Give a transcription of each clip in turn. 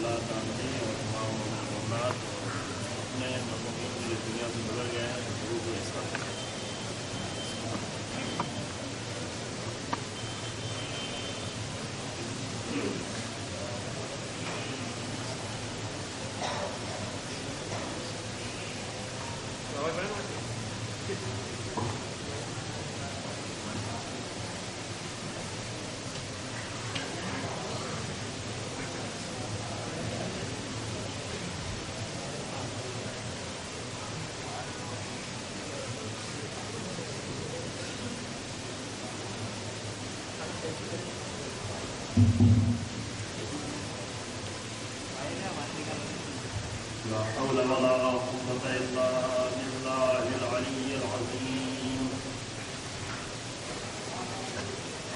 اللہ تعالی اور تمام اولاد اپنے مرحومین کی دنیا سے گزر گئے ہیں ضرور کو احساس ہے. لا حول ولا قوة إلا بالله العلي العظيم.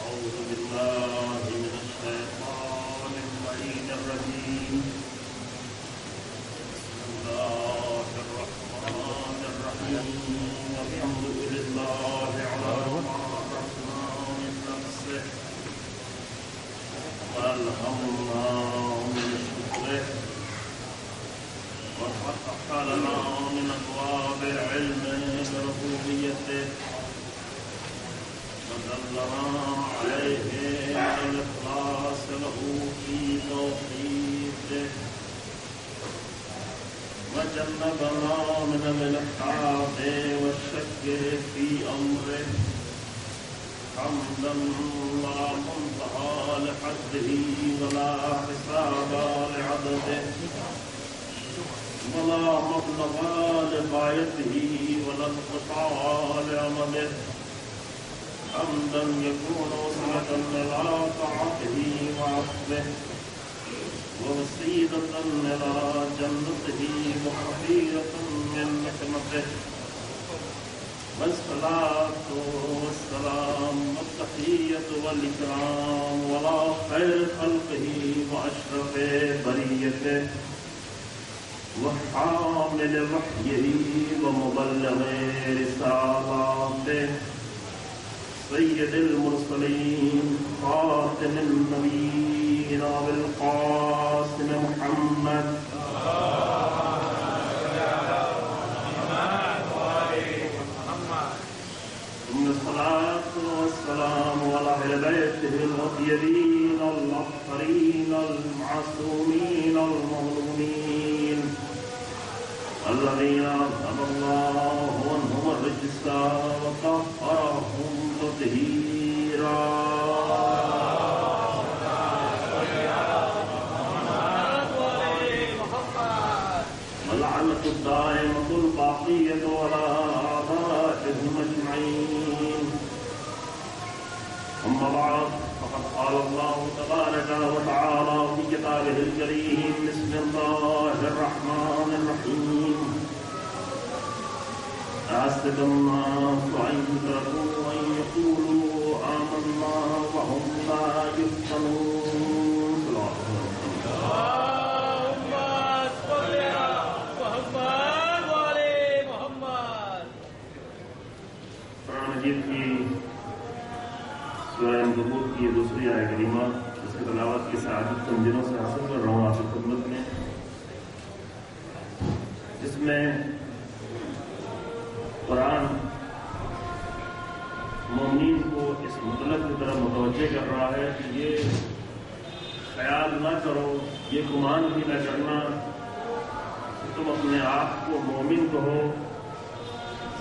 أعوذ بالله من الشيطان اللعين الرجيم. بسم الله الرحمن الرحيم. الحمد لله على ما رحمنا من نفسه وألهمنا من شكره وفتح لنا من أبواب العلم بربوبيته ودلنا عليه الإخلاص له في توحيده وجنبنا من الإلحاد والشك في أمره حمدا لا منتهى لحده ولا حساب لعدده ولا مبلغ لغايته ولا انقطاع لأمده حمدا يكون وسيلة إلى طاعته وعفوه ووسيلة إلى جنته وحفيظة من نعمته والصلاة والسلام والتحية والإكرام ولا خير خلقه وأشرف بريته وحامل وحيه ومبلغ رسالاته سيد المرسلين خاتم النبيين والقاسم محمد ثم الصلاة والسلام على أهل بيته الأطيبين الأطهرين المعصومين المظلومين الذين أذهب الله عنهم الرجس وطهرهم تطهيرا. واللعنة الدائمة الباقية على أعدائهم أجمعين. أما بعد فقد قال الله تبارك وتعالى في كتابه الكريم بسم الله الرحمن الرحيم. أحسب الناس أن يتركوا أن يقولوا آمنا وهم لا يفتنون. اللهم صل على محمد وعلى محمد. قرآن مجید کی سورہ عنکبوت کی دوسری آیت کریمہ جس کی تلاوت کی سعادت چند دنوں سے حاصل کر رہا ہوں آپ کی خدمت میں، جس میں قرآن مومنین کو اس مطلب کی طرف متوجہ کر رہا ہے کہ یہ خیال نہ کرو، یہ گمان بھی نہ کرنا کہ تم اپنے آپ کو مومن کہو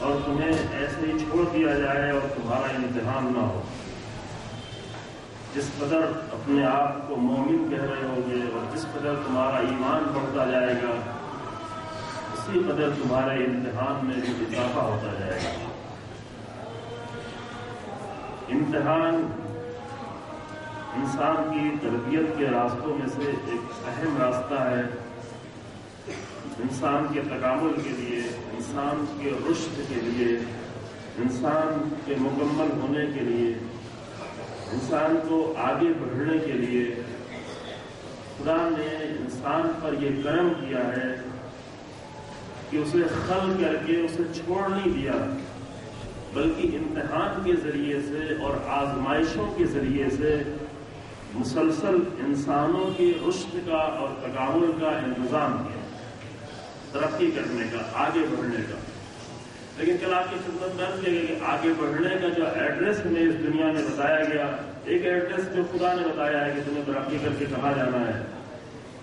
اور تمہیں ایسے ہی چھوڑ دیا جائے اور تمہارا امتحان نہ ہو. جس قدر اپنے آپ کو مومن کہہ رہے ہوگے اور جس قدر تمہارا ایمان بڑھتا جائے گا اسی قدر تمہارے امتحان میں بھی اضافہ ہوتا جائے گا. امتحان انسان کی تربیت کے راستوں میں سے ایک اہم راستہ ہے. انسان کے تکامل کے لیے، انسان کے رشد کے لیے، انسان کے مکمل ہونے کے لیے، انسان کو آگے بڑھنے کے لیے خدا نے انسان پر یہ کرم کیا ہے کہ اسے خلق کر کے اسے چھوڑ نہیں دیا، بلکہ امتحان کے ذریعے سے اور آزمائشوں کے ذریعے سے مسلسل انسانوں کی رشد کا اور تکامل کا انتظام کیا، ترقی کرنے کا، آگے بڑھنے کا. لیکن کل آپ کی خدمت میں عرض کیا گیا کہ آگے بڑھنے کا جو ایڈریس ہمیں اس دنیا میں بتایا گیا، ایک ایڈریس جو خدا نے بتایا ہے کہ تمہیں ترقی کر کے کہاں جانا ہے،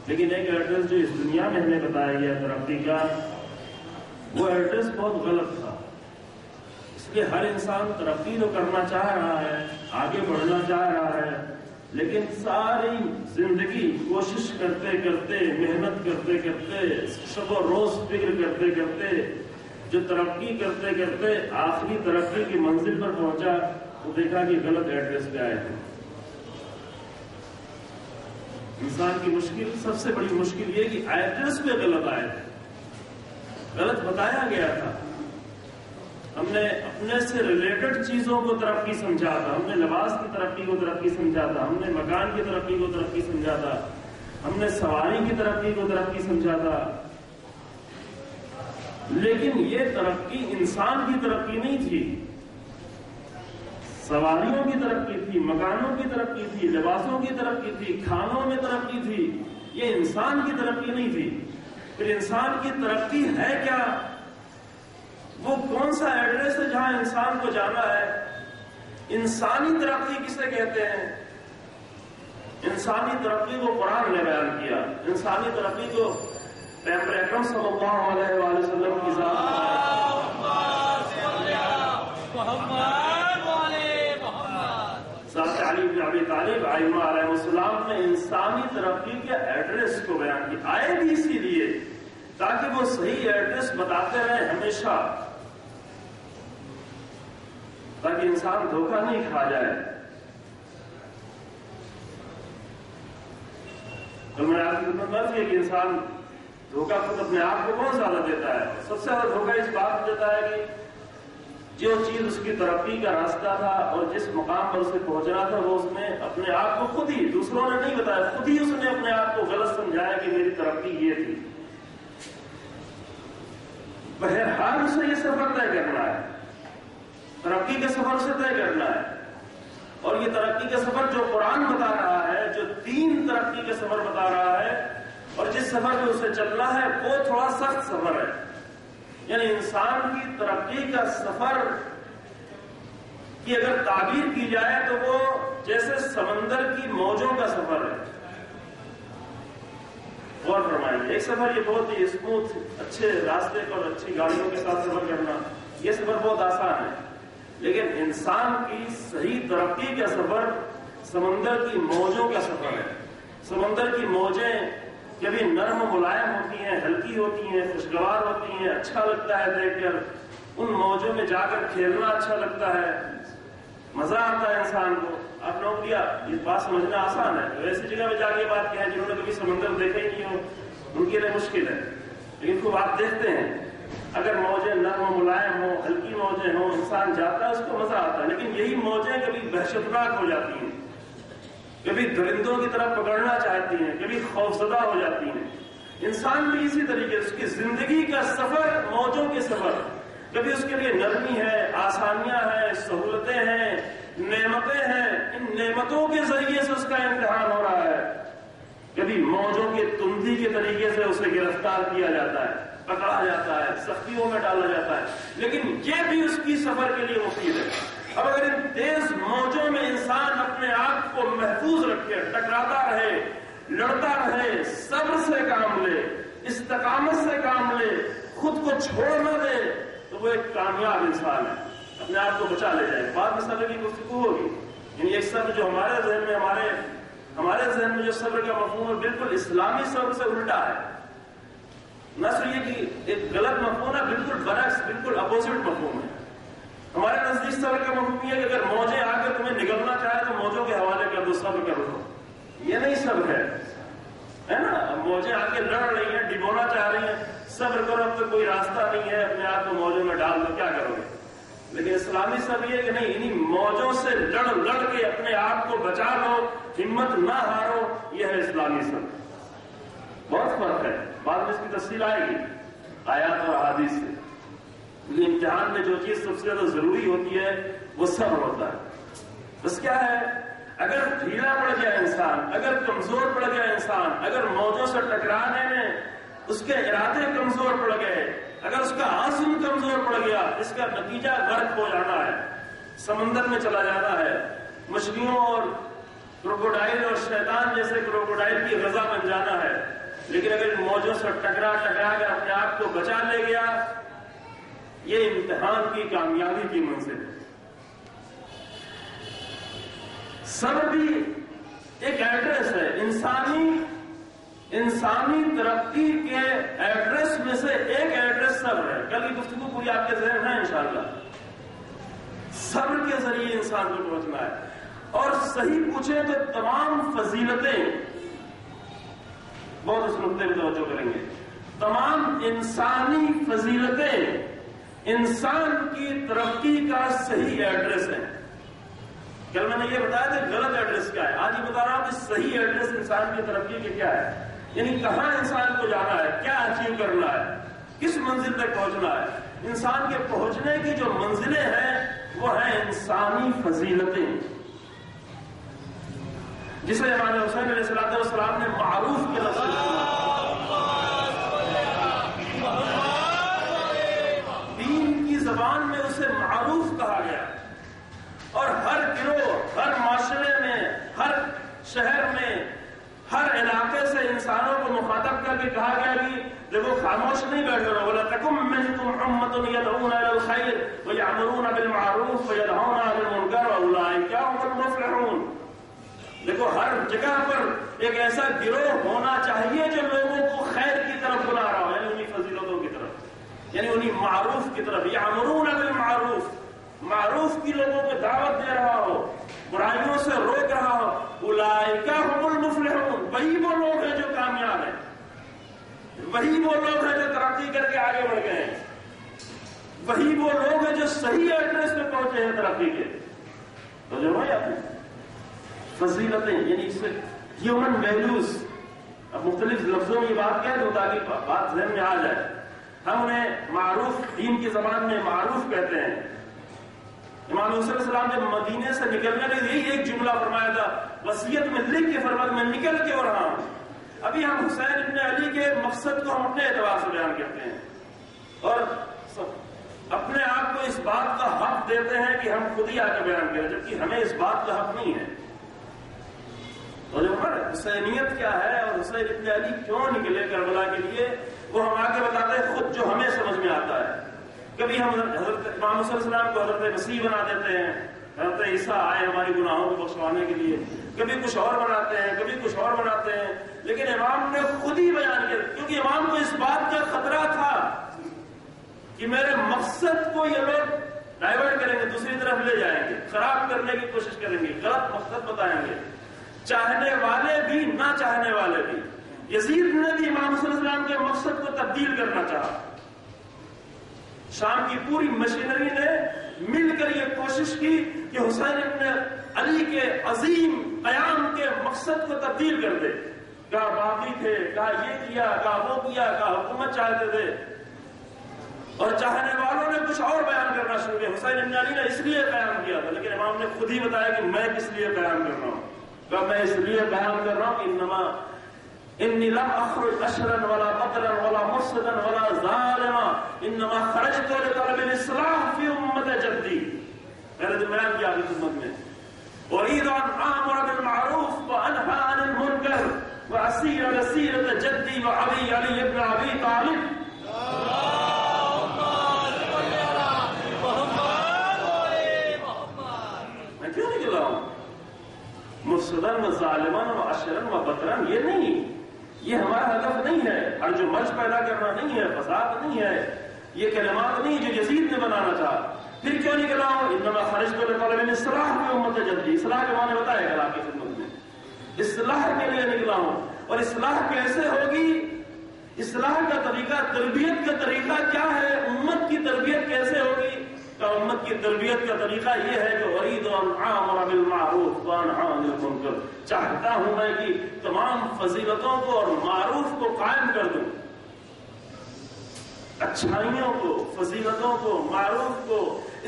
لیکن ایک ایڈریس جو اس دنیا میں ہمیں بتایا گیا ترقی کا، وہ ایڈریس بہت غلط تھا. اس لیے ہر انسان ترقی تو کرنا چاہ رہا ہے، آگے بڑھنا چاہ رہا ہے، لیکن ساری زندگی کوشش کرتے کرتے، محنت کرتے کرتے، شب و روز فکر کرتے کرتے، جو ترقی کرتے کرتے آخری ترقی کی منزل پر پہنچا تو دیکھا کہ غلط ایڈریس پہ آئے تھے. انسان کی مشکل، سب سے بڑی مشکل یہ کہ ایڈریس پہ غلط آئے تھے، غلط بتایا گیا تھا. ہم نے اپنے سے ریلیٹڈ چیزوں کو ترقی سمجھا تھا، ہم نے لباس کی ترقی کو ترقی سمجھا تھا، ہم نے مکان کی ترقی کو ترقی سمجھا تھا، ہم نے سواری کی ترقی کو ترقی سمجھا تھا. لیکن یہ ترقی انسان کی ترقی نہیں تھی، سواریوں کی ترقی تھی، مکانوں کی ترقی تھی، لباسوں کی ترقی تھی، کھانوں میں ترقی تھی. یہ انسان کی ترقی نہیں تھی. پھر انسان کی ترقی ہے کیا؟ وہ کون سا ایڈریس ہے جہاں انسان کو جانا ہے؟ انسانی ترقی کسے کہتے ہیں؟ انسانی ترقی کو قرآن نے بیان کیا. انسانی ترقی کو پیغمبر اکرم صلی اللہ علیہ وآلہ وسلم کی ذات ساتھ علی بن ابی طالب ائمہ علیہ السلام نے انسانی ترقی کے ایڈریس کو بیان کیا. آئے بھی اسی لیے تاکہ وہ صحیح ایڈریس بتاتے رہے ہمیشہ، تاکہ انسان دھوکہ نہیں کھا جائے. تو میں آپ کی خدمت میں عرض کیا کہ انسان دھوکہ خود اپنے آپ کو بہت زیادہ دیتا ہے. سب سے زیادہ دھوکہ اس بات میں دیتا ہے کہ جو چیز اس کی ترقی کا راستہ تھا اور جس مقام پر اسے پہنچنا تھا وہ اس نے اپنے آپ کو خود ہی، دوسروں نے نہیں بتایا، خود ہی اس نے اپنے آپ کو غلط سمجھایا کہ میری ترقی یہ تھی. بہرحال اسے یہ سفر طے کرنا ہے، ترقی کے سفر سے طے کرنا ہے. اور یہ ترقی کا سفر جو قرآن بتا رہا ہے، جو دین ترقی کا سفر بتا رہا ہے، اور جس سفر میں اسے چلنا ہے وہ تھوڑا سخت سفر ہے. یعنی انسان کی ترقی کا سفر کی اگر تعبیر کی جائے تو وہ جیسے سمندر کی موجوں کا سفر ہے. غور فرمائیے، ایک سفر یہ بہت ہی اسموتھ، اچھے راستے پر اچھی گاڑیوں کے ساتھ سفر کرنا، یہ سفر بہت آسان ہے. لیکن انسان کی صحیح ترقی کا سفر سمندر کی موجوں کا سفر ہے. سمندر کی موجیں کبھی نرم و ملائم ہوتی ہیں، ہلکی ہوتی ہیں، خوشگوار ہوتی ہیں، اچھا لگتا ہے دیکھ کر. ان موجوں میں جا کر کھیلنا اچھا لگتا ہے، مزہ آتا ہے انسان کو. آپ لوگ یہ بات سمجھنا آسان ہے، ایسی جگہ میں جا کے بات کہیں جنہوں نے کبھی سمندر دیکھا ہی نہیں ہو ان کے لیے مشکل ہے. لیکن خوب آپ دیکھتے ہیں اگر موجیں نرم و ملائم ہوں، ہلکی موجیں ہوں، انسان جاتا ہے اس کو مزہ آتا ہے. لیکن یہی موجیں کبھی وحشتناک ہو جاتی ہیں، کبھی درندوں کی طرف پکڑنا چاہتی ہیں، کبھی خوفزدہ ہو جاتی ہیں. انسان بھی اسی طریقے سے اس کی زندگی کا سفر موجوں کے سفر، کبھی اس کے لیے نرمی ہے، آسانیاں ہیں، سہولتیں ہیں، نعمتیں ہیں. ان نعمتوں کے ذریعے سے اس کا امتحان ہو رہا ہے. کبھی موجوں کی تندی کے طریقے سے اسے گرفتار کیا جاتا ہے، پکڑا جاتا ہے، سختیوں میں ڈالا جاتا ہے. لیکن یہ بھی اس کی سفر کے لیے مفید ہے. اب اگر ان تیز موجوں میں انسان اپنے آپ کو محفوظ رکھے، ٹکراتا رہے، لڑتا رہے، صبر سے کام لے، استقامت سے کام لے، خود کو چھوڑ نہ دے، تو وہ ایک کامیاب انسان ہے، اپنے آپ کو بچا لے جائے. بعد میں صبر کی گفتگو ہوگی. یعنی ایک صبر جو ہمارے ذہن میں جو صبر کا مفہوم ہے بالکل اسلامی صبر سے الٹا ہے. نہ صرف یہ کہ ایک غلط مفہوم ہے، بالکل برعکس، بالکل اپوزٹ مفہوم ہے. ہمارے نزدیک صبر کا مفہوم یہ ہے کہ اگر موجیں آ کر تمہیں نگلنا چاہے تو موجوں کے حوالے کر دو، صبر کر دو. یہ نہیں صبر ہے نا. موجیں آ کے لڑ رہی ہیں، ڈبونا چاہ رہی ہیں، صبر کرو، اب تو کوئی راستہ نہیں ہے، اپنے آپ کو موجوں میں ڈال دو، کیا کرو گے؟ لیکن اسلامی صبر یہ کہ نہیں، انہیں موجوں سے لڑ کے اپنے آپ کو بچا لو، ہمت نہ ہارو، یہ ہے اسلامی صبر. بہت فرق ہے، بعد میں اس کی تفصیل آئے گی آیات اور احادیث سے. لیکن امتحان میں جو چیز سب سے زیادہ ضروری ہوتی ہے وہ صبر ہوتا ہے. بس کیا ہے، اگر ڈھیلا پڑ گیا انسان، اگر کمزور پڑ گیا انسان، اگر موجوں سے ٹکرانے میں اس کے ارادے کمزور پڑ گئے، اگر اس کا عزم کمزور پڑ گیا، اس کا نتیجہ غرق ہو جانا ہے، سمندر میں چلا جانا ہے، مچھلیوں اور کروکوڈائل اور شیطان جیسے کروکوڈائل کی غذا بن جانا ہے۔ لیکن اگر ان موجوں سے ٹکرا کر اپنے آپ کو بچا لے گیا، یہ امتحان کی کامیابی کی منزل ہے۔ صبر بھی ایک ایڈریس ہے، انسانی ترقی کے ایڈریس میں سے ایک ایڈریس صبر ہے۔ کل کی گفتگو پوری آپ کے ذہن ہے انشاءاللہ۔ صبر کے ذریعے انسان کو پہنچنا ہے، اور صحیح پوچھیں تو تمام فضیلتیں، بہت اس نقطے پہ توجہ کریں گے، تمام انسانی فضیلتیں انسان کی ترقی کا صحیح ایڈریس ہے۔ کل میں نے یہ بتایا تھا غلط ایڈریس کیا ہے، آج یہ بتا رہا ہوں کہ صحیح ایڈریس انسان کی ترقی کے کیا ہے، یعنی کہاں انسان کو جانا ہے، کیا اچیو کرنا ہے، کس منزل تک پہنچنا ہے۔ انسان کے پہنچنے کی جو منزلیں ہیں وہ ہیں انسانی فضیلتیں، جسے امام حسین علیہ السلام نے معروف کے لفظ دین کی زبان میں اسے معروف کہا گیا، اور ہر گروہ، ہر معاشرے میں، ہر شہر میں، ہر علاقے سے انسانوں کو مخاطب کر کے کہا گیا کہ دیکھو خاموش نہیں بیٹھ کرو، وَلَتَكُن مِّنكُمْ أُمَّةٌ يَدْعُونَ إِلَى الْخَيْرِ وَيَأْمُرُونَ بِالْمَعْرُوفِ وَيَنْهَوْنَ عَنِ الْمُنكَرِ وَأُولَٰئِكَ هُمُ الْمُفْلِحُونَ۔ دیکھو ہر جگہ پر ایک ایسا گروہ ہونا چاہیے جو لوگوں کو خیر کی طرف بلا رہا ہو، یعنی انہی فضیلتوں کی طرف، یعنی انہی معروف کی طرف، یَأْمُرُونَ بِالْمَعْرُوفِ، معروف کی لوگوں کو دعوت دے رہا ہو، برائیوں سے روک رہا ہو۔ اولئک هم المفلحون، وہی وہ لوگ ہیں جو کامیاب ہیں، وہی وہ لوگ ہیں جو ترقی کر کے آگے بڑھ گئے ہیں، وہی وہ لوگ ہیں جو صحیح ایڈریس پہ پہنچے ہیں ترقی کے۔ تو جو ہے فضیلتیں، یعنی اس سے ہیومن ویلیوز، اب مختلف لفظوں میں یہ بات کہہ دوں تاکہ بات ذہن میں آ جائے۔ ہم انہیں معروف، دین کی زبان میں معروف کہتے ہیں۔ امام حسین علیہ السلام جب مدینے سے نکلنے لگے یہی ایک جملہ فرمایا تھا، وصیت میں لکھ کے فرمایا میں نکل کے ہو رہا ہوں۔ ابھی ہم حسین ابن علی کے مقصد کو ہم اپنے اعتبار سے بیان کرتے ہیں، اور اپنے آپ کو اس بات کا حق دیتے ہیں کہ ہم خود ہی آ کے بیان کریں، جبکہ ہمیں اس بات کا حق نہیں ہے۔ تو جو حسینیت کیا ہے اور حسین ابن علی کیوں نکلے کربلا کے لیے، وہ ہم آگے بتاتے ہیں خود جو ہمیں سمجھ میں آتا ہے۔ کبھی ہم حضرت امام صلی اللہ علیہ وسلم کو حضرت مسیح بنا دیتے ہیں، حضرت عیسیٰ آئے ہماری گناہوں کو بخشوانے کے لیے، کبھی کچھ اور بناتے ہیں، کبھی کچھ اور بناتے ہیں، لیکن امام نے خود ہی بیان کیا، کیونکہ امام کو اس بات کا خطرہ تھا کہ میرے مقصد کو یہ لوگ ڈائیورٹ کریں گے، دوسری طرف لے جائیں گے، خراب کرنے کی کوشش کریں گے، غلط مقصد بتائیں گے، چاہنے والے بھی نہ چاہنے والے بھی۔ یزید نے بھی امام صلی اللہ علیہ وسلم کے مقصد کو تبدیل کرنا چاہا، شام کی پوری مشینری نے مل کر یہ کوشش کی کہ حسین ابن علی کے عظیم قیام کے مقصد کو تبدیل کر دے۔ کہا باقی تھے، کہا یہ کیا، کہا وہ کیا، کہا حکومت چاہتے تھے، اور چاہنے والوں نے کچھ اور بیان کرنا شروع کیا۔ حسین ابن علی نے اس لیے قیام کیا تھا، لیکن امام نے خود ہی بتایا کہ میں کس لیے قیام کر رہا ہوں۔ کہا میں اس لیے قیام کر رہا ہوں کہ انما انی لم اخرج اشرا ولا بطرا ولا مفسدا ولا ظالما انما خرجت لطلب الاصلاح فی امت جدی۔ میں نے بیان کیا اس خدمت میں، اريد ان امر بالمعروف وانهى عن المنکر واسیر على سیرۃ جدی وابی علی ابن ابی طالب۔ میں کیوں نکلا ہوں مفسدن و ظالمن و اشرن و بطرن؟ یہ نہیں، یہ ہمارا ہدف نہیں ہے، اور جو مرض پیدا کرنا نہیں ہے، فساد نہیں ہے، یہ کلمات نہیں جو یزید نے بنانا چاہا۔ پھر کیوں نکلا ہوں؟ انما خرجت لطلب الاصلاح فی امت جدی، اصلاح کے معنی بتائے گا آپ کی خدمت میں، اصلاح کے لیے نکلا ہوں۔ اور اصلاح کیسے ہوگی؟ اصلاح کا طریقہ، تربیت کا طریقہ کیا ہے؟ امت کی تربیت کیسے ہوگی؟ کہ امت کی تربیت کا طریقہ یہ ہے کہ اريد ان امر بالمعروف وانهى عن المنکر، چاہتا ہوں میں کہ تمام فضیلتوں کو اور معروف کو قائم کر دوں، اچھائیوں کو، فضیلتوں کو، معروف کو،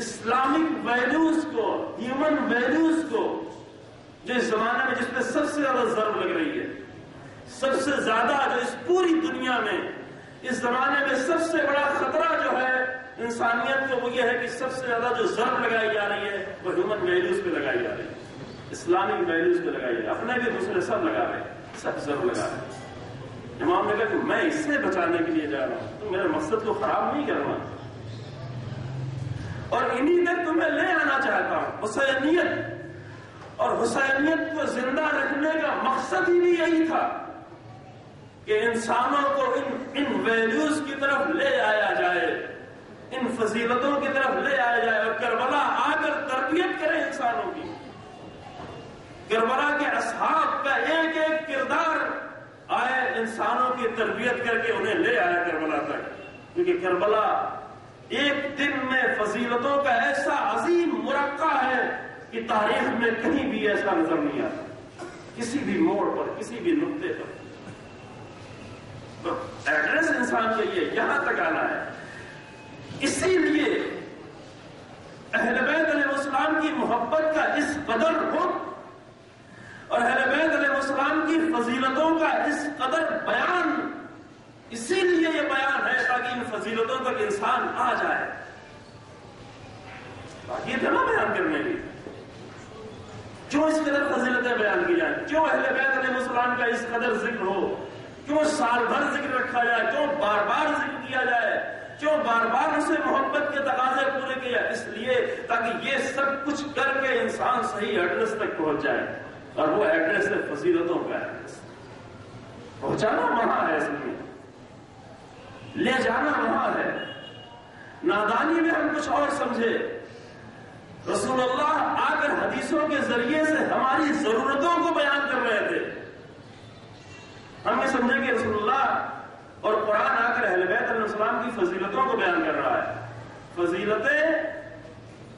اسلامک ویلیوز کو، ہیومن ویلیوز کو، جو اس زمانے میں جس پہ سب سے زیادہ ضرب لگ رہی ہے، سب سے زیادہ جو اس پوری دنیا میں اس زمانے میں سب سے بڑا خطرہ جو ہے انسانیت کو، وہ یہ ہے کہ سب سے زیادہ جو ضرب لگائی جا رہی ہے وہ ہیومن ویلیوز پہ لگائی جا رہی ہے، اسلامک ویلیوز پہ لگائی جا رہی ہے، اپنے بھی دوسرے سب لگا رہے ہیں، سب ضرب لگا رہے ہیں۔ امام نے کہا کہ میں اس سے بچانے کے لیے جا رہا ہوں، تو میرے مقصد کو خراب نہیں کرنا، اور انہی تک تمہیں لے آنا چاہتا ہوں، حسینیت، اور حسینیت کو زندہ رکھنے کا مقصد ہی بھی یہی تھا کہ انسانوں کو ان ویلیوز کی طرف لے آیا جائے، ان فضیلتوں کی طرف لے آیا جائے، اور کربلا آ کر تربیت کرے انسانوں کی۔ کربلا کے اصحاب کا ایک ایک کردار آئے انسانوں کی تربیت کر کے انہیں لے آیا کربلا تک، کیونکہ کربلا ایک دن میں فضیلتوں کا ایسا عظیم مرقع ہے کہ تاریخ میں کہیں بھی ایسا نظر نہیں آتا، کسی بھی موڑ پر، کسی بھی نقطے پر۔ تو ایڈریس انسان کے لیے یہاں تک آنا ہے۔ اسی لیے اہل بیت علیہ السلام کی محبت کا اس قدر حب اور اہل بیت علیہ السلام کی فضیلتوں کا اس قدر بیان، اسی لیے یہ بیان ہے تاکہ ان فضیلتوں تک انسان آ جائے۔ باقی یہ تھا نا بیان کرنے کی، کیوں اس قدر فضیلتیں بیان کی جائیں، کیوں اہل بیت علیہ السلام کا اس قدر ذکر ہو، کیوں سال بھر ذکر رکھا جائے، کیوں بار بار ذکر کیا جائے، کیوں بار بار اسے محبت کے تقاضے پورے کیے جائے؟ اس لیے تاکہ یہ سب کچھ کر کے انسان صحیح ایڈریس تک پہنچ جائے، اور وہ ایڈریس ہے فضیلتوں کا ایڈریس۔ پہنچانا وہاں ہے، اصل میں لے جانا وہاں ہے۔ نادانی میں ہم کچھ اور سمجھے، رسول اللہ آ کر حدیثوں کے ذریعے سے ہماری ضرورتوں کو بیان کر رہے تھے۔ ہم یہ سمجھیں کہ رسول اللہ اور قرآن آ کر اہل بیت علیہ السلام کی فضیلتوں کو بیان کر رہا ہے۔ فضیلتیں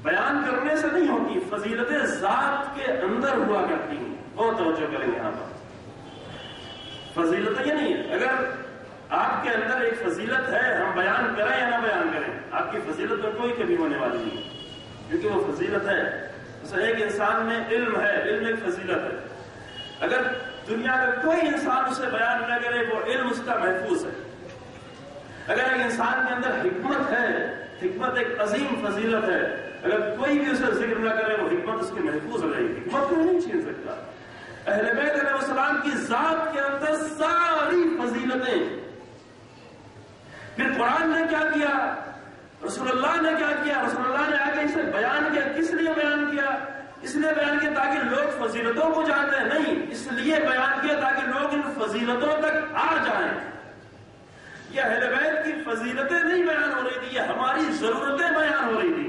بیان کرنے سے نہیں ہوتی، فضیلتیں ذات کے اندر ہوا کرتی ہیں۔ بہت توجہ کریں یہاں پر، فضیلتیں یہ نہیں ہے اگر آپ کے اندر ایک فضیلت ہے، ہم بیان کریں یا نہ بیان کریں، آپ کی فضیلت میں کوئی کمی ہونے والی نہیں، کیونکہ وہ فضیلت ہے۔ مثلا ایک انسان میں علم ہے، علم ایک فضیلت ہے، اگر دنیا کا کوئی انسان اسے بیان نہ کرے وہ علم اس کا محفوظ ہے۔ اگر ایک انسان کے اندر حکمت ہے، حکمت ایک عظیم فضیلت ہے، اگر کوئی بھی اسے ذکر نہ کرے وہ حکمت اس کی محفوظ رہے گی، حکمت کو نہیں چھین سکتا۔ اہل بیت علیہ السلام کی ذات کے اندر ساری فضیلتیں۔ پھر قرآن نے کیا کیا، رسول اللہ نے کیا کیا؟ رسول اللہ نے آ کے اسے بیان کیا۔ کس لیے بیان کیا؟ اس لیے بیان کیا تاکہ لوگ فضیلتوں کو جانتے ہیں، نہیں، اس لیے بیان کیا تاکہ لوگ ان فضیلتوں تک آ جائیں۔ یہ اہل بیت کی فضیلتیں نہیں بیان ہو رہی تھی، یہ ہماری ضرورتیں بیان ہو رہی تھی۔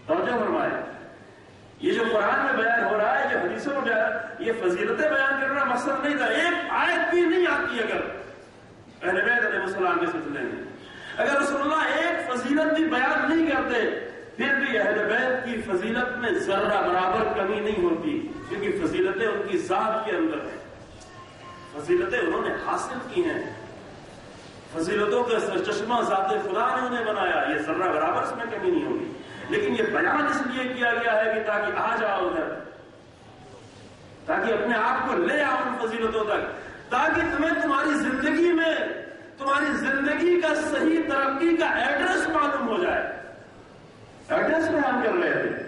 توجہ فرمائے، یہ جو قرآن میں بیان ہو رہا ہے، جو حدیثوں میں بیان، یہ فضیلتیں بیان کرنا مقصد نہیں تھا۔ ایک آیت بھی نہیں آتی اگر اہل بیت علیہ السلام کے سلسلے میں، اگر رسول اللہ ایک فضیلت بھی بیان نہیں کرتے، پھر بھی اہل بیت کی فضیلت میں ذرہ برابر کمی نہیں ہوتی، کیونکہ فضیلتیں ان کی ذات کے اندر ہیں، فضیلتیں انہوں نے حاصل کی ہیں، فضیلتوں کا سرچشمہ ذات خدا نے انہیں بنایا، یہ ذرہ برابر اس میں کمی نہیں ہوگی۔ لیکن یہ بیان اس لیے کیا گیا ہے کہ تاکہ آ جاؤ ادھر، تاکہ اپنے آپ کو لے آؤ ان فضیلتوں تک، تاکہ تمہیں تمہاری زندگی میں تمہاری زندگی کا صحیح ترقی کا ایڈریس معلوم ہو جائے۔ ایڈریس بیان کر رہے تھے۔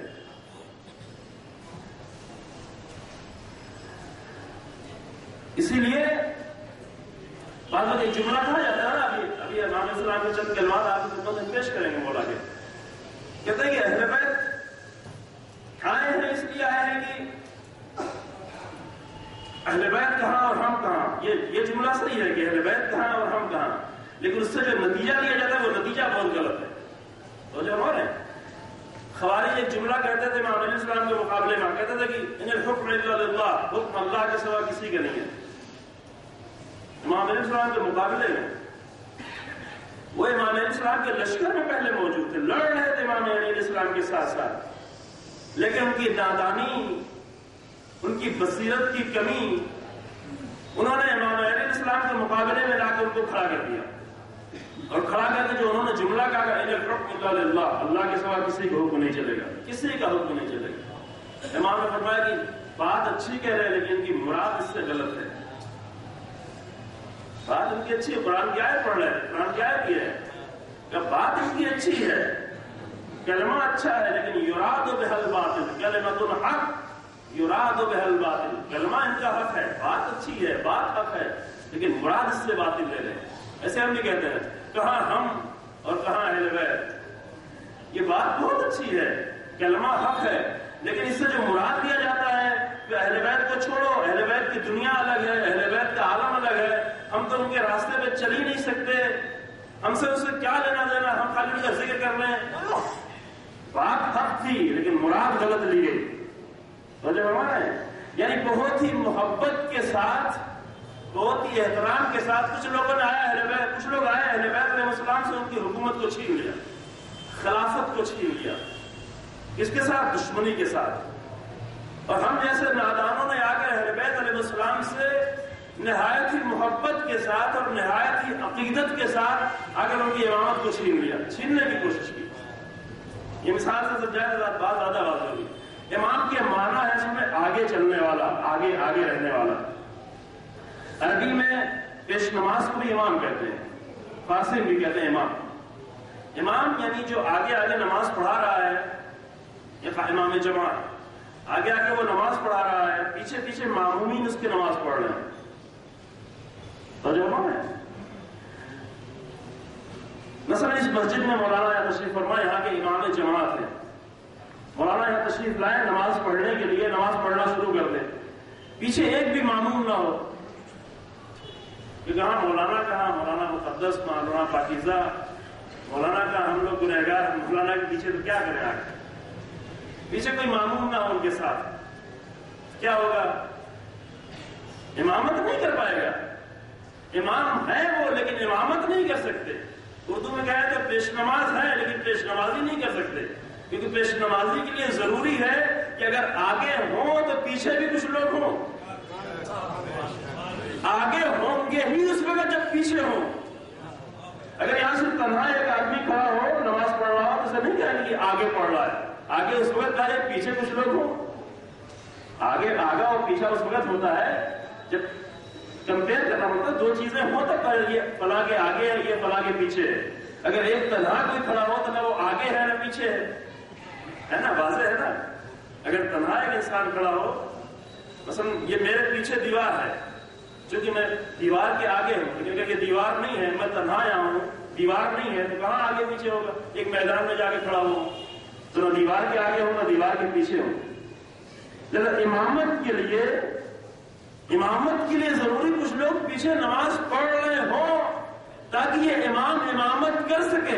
اسی لیے بعض وقت ایک جملہ کہا جاتا ہے نا، ابھی امام علیہ السلام کے چند کلمات آپ کی خدمت میں پیش کریں گے، بولا کہ کہتے ہیں کہ اہل بیت آئے ہیں، اس لیے آئے ہیں کہ اہل بیت کہاں اور ہم کہاں۔ یہ جملہ صحیح ہے کہ اہل بیت کہاں اور ہم کہاں، لیکن اس سے جو نتیجہ لیا جاتا ہے وہ نتیجہ بہت غلط ہے۔ تو جو ہمارے خوارج ایک جملہ کہتے تھے امام علیہ السلام کے مقابلے میں، کہتے تھے کہ ان الحکم الا للہ، حکم اللہ کے سوا کسی کا نہیں ہے۔ امام علیہ السلام کے مقابلے میں وہ امام علیہ السلام کے لشکر میں پہلے موجود تھے، لڑ رہے تھے امام علیہ السلام کے ساتھ ساتھ، لیکن ان کی نادانی، ان کی بصیرت کی کمی، انہوں نے امام علیہ السلام کے مقابلے میں لا کے ان کو کھڑا کر دیا، اور کھڑا کر کے جو انہوں نے جملہ کہا ان الحکم الا للہ، اللہ کے سوا کسی کا حکم نہیں چلے گا، کسی کا حکم نہیں چلے گا۔ امام نے فرمایا کہ بات اچھی کہہ رہے ہیں لیکن ان کی مراد اس سے غلط ہے. بات ان کی اچھی ہے, قرآن کی آیت پڑھ رہے ہیں, قرآن کی آیت یہ ہے کہ بات ان کی اچھی ہے, کلمہ اچھا ہے, لیکن یراد بہل باطل, کلمۃ الحق یراد بہل باطل, کلمہ ان کا حق ہے, بات اچھی ہے, بات حق ہے, لیکن مراد اس سے باطل لے لیں. ایسے ہم بھی کہتے ہیں کہاں ہم اور کہاں اہل بیت. یہ بات بہت اچھی ہے, کلمہ حق ہے, لیکن اس سے جو مراد دیا جاتا ہے کہ اہل بیت کو چھوڑو, اہل بیت کی دنیا الگ ہے, اہل بیت کا عالم الگ ہے, ہم تو ان کے راستے پہ چل ہی نہیں سکتے, ہم سے اسے کیا لینا دینا, ہم خالی ان کا ذکر کر رہے ہیں. بات حق تھی لیکن مراد غلط لی گئی. تو جو ہمارا ہے یعنی بہت ہی محبت کے ساتھ, بہت ہی احترام کے ساتھ کچھ لوگوں نے آیا اہل بیت, کچھ لوگ آئے اہل بیت علیہ السلام سے ان کی حکومت کو چھین لیا, خلافت کو چھین لیا. اس کے ساتھ دشمنی کے ساتھ. اور ہم جیسے نادانوں نے آ کر اہل بیت علیہ السلام سے نہایت ہی محبت کے ساتھ اور نہایت ہی عقیدت کے ساتھ اگر ان کی امامت کو چھین لیا, چھیننے کی کوشش کی. یہ مثال سے سمجھایا بات زیادہ واضح ہوگی. امام کے معنی ہے اس میں آگے چلنے والا, آگے آگے رہنے والا. عربی میں پیش نماز کو بھی امام کہتے ہیں, فارسی میں بھی کہتے ہیں امام. امام یعنی جو آگے آگے نماز پڑھا رہا ہے, یہ امام جماعت, آگے آگے وہ نماز پڑھا رہا ہے, پیچھے پیچھے مامومین اس کی نماز پڑھ رہے ہیں. تو جو امام ہے مثلا اس مسجد میں مولانا یہاں تشریف فرمائے, یہاں کے امام جماعت ہیں. مولانا یہاں تشریف لائے نماز پڑھنے کے لیے, نماز پڑھنا شروع کر دیں, پیچھے ایک بھی ماموم نہ ہو کہ کہاں مولانا, کہاں مولانا مقدس, مولانا پاکیزہ, مولانا کا ہم لوگ گنہگار, مولانا کے پیچھے تو کیا کریں آگے. پیچھے کوئی ماموم نہ ہو ان کے ساتھ, کیا ہوگا؟ امامت نہیں کر پائے گا. امام ہے وہ لیکن امامت نہیں کر سکتے. اردو میں کہا ہے کہ پیش نماز ہے لیکن پیش نمازی نہیں کر سکتے, کیونکہ پیش نمازی کے لیے ضروری ہے کہ اگر آگے ہوں تو پیچھے بھی کچھ لوگ ہوں. آگے ہوں گے ہی اس وقت جب پیچھے ہوں. اگر یہاں سے تنہا ایک آدمی کھڑا ہو نماز پڑھ رہا ہو تو اسے نہیں کہیں کہ آگے پڑھ رہا ہے. آگے اس وقت کہا ہے پیچھے کچھ لوگ ہوں. آگے آگا اور پیچھا اس وقت ہوتا ہے جب کمپیئر کرنا ہوتا ہے, دو چیزیں ہوں تب یہ فلاں کے آگے ہے, یہ فلاں کے پیچھے ہے. اگر ایک تنہا کوئی کھڑا ہو تو نہ وہ آگے ہے نہ پیچھے ہے نا, واضح ہے نا. اگر تنہا ایک انسان کھڑا ہو, مثلا یہ میرے پیچھے دیوار ہے, چونکہ میں دیوار کے آگے ہوں, لیکن اگر یہ دیوار نہیں ہے, میں تنہا یہاں ہوں, دیوار نہیں ہے, تو کہاں آگے پیچھے ہوگا؟ ایک میدان میں جا کے کھڑا ہوں تو نہ دیوار کے آگے ہوں نہ دیوار کے پیچھے ہوں. لیکن امامت کے لیے ضروری کچھ لوگ پیچھے نماز پڑھ رہے ہوں تاکہ یہ امام امامت کر سکے.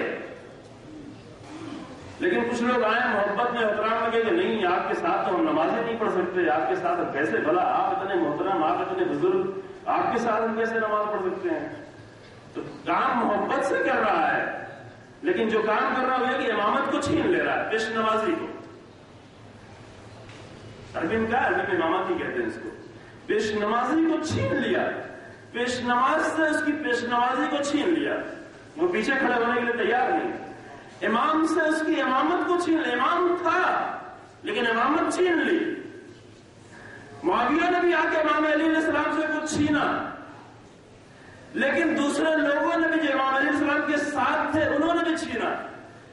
لیکن کچھ لوگ آئے محبت میں احترام لگے کہ نہیں آپ کے ساتھ تو ہم نمازیں نہیں پڑھ سکتے, آپ کے ساتھ ہم کیسے, بھلا آپ اتنے محترم, آپ اتنے بزرگ, آپ کے ساتھ ہم کیسے نماز پڑھ سکتے ہیں. تو کام محبت سے کر رہا ہے, لیکن جو کام کر رہا ہے کہ امامت کو چھین لے رہا ہے, پیش نمازی کو. عربی میں کیا, عربی میں امامت ہی کہتے ہیں اس کو. پیش نمازی کو چھین لیا, پیش نماز سے اس کی پیش نمازی کو چھین لیا. وہ پیچھے کھڑے ہونے کے لیے تیار نہیں. امام سے اس کی امامت کو چھین لیا. امام تھا لیکن امامت چھین لی. معاویہ نے بھی آ کے امام علی علیہ السلام سے کچھ چھینا, لیکن دوسرے لوگوں نے بھی جو امام علیہ السلام کے ساتھ تھے انہوں نے بھی چھینا.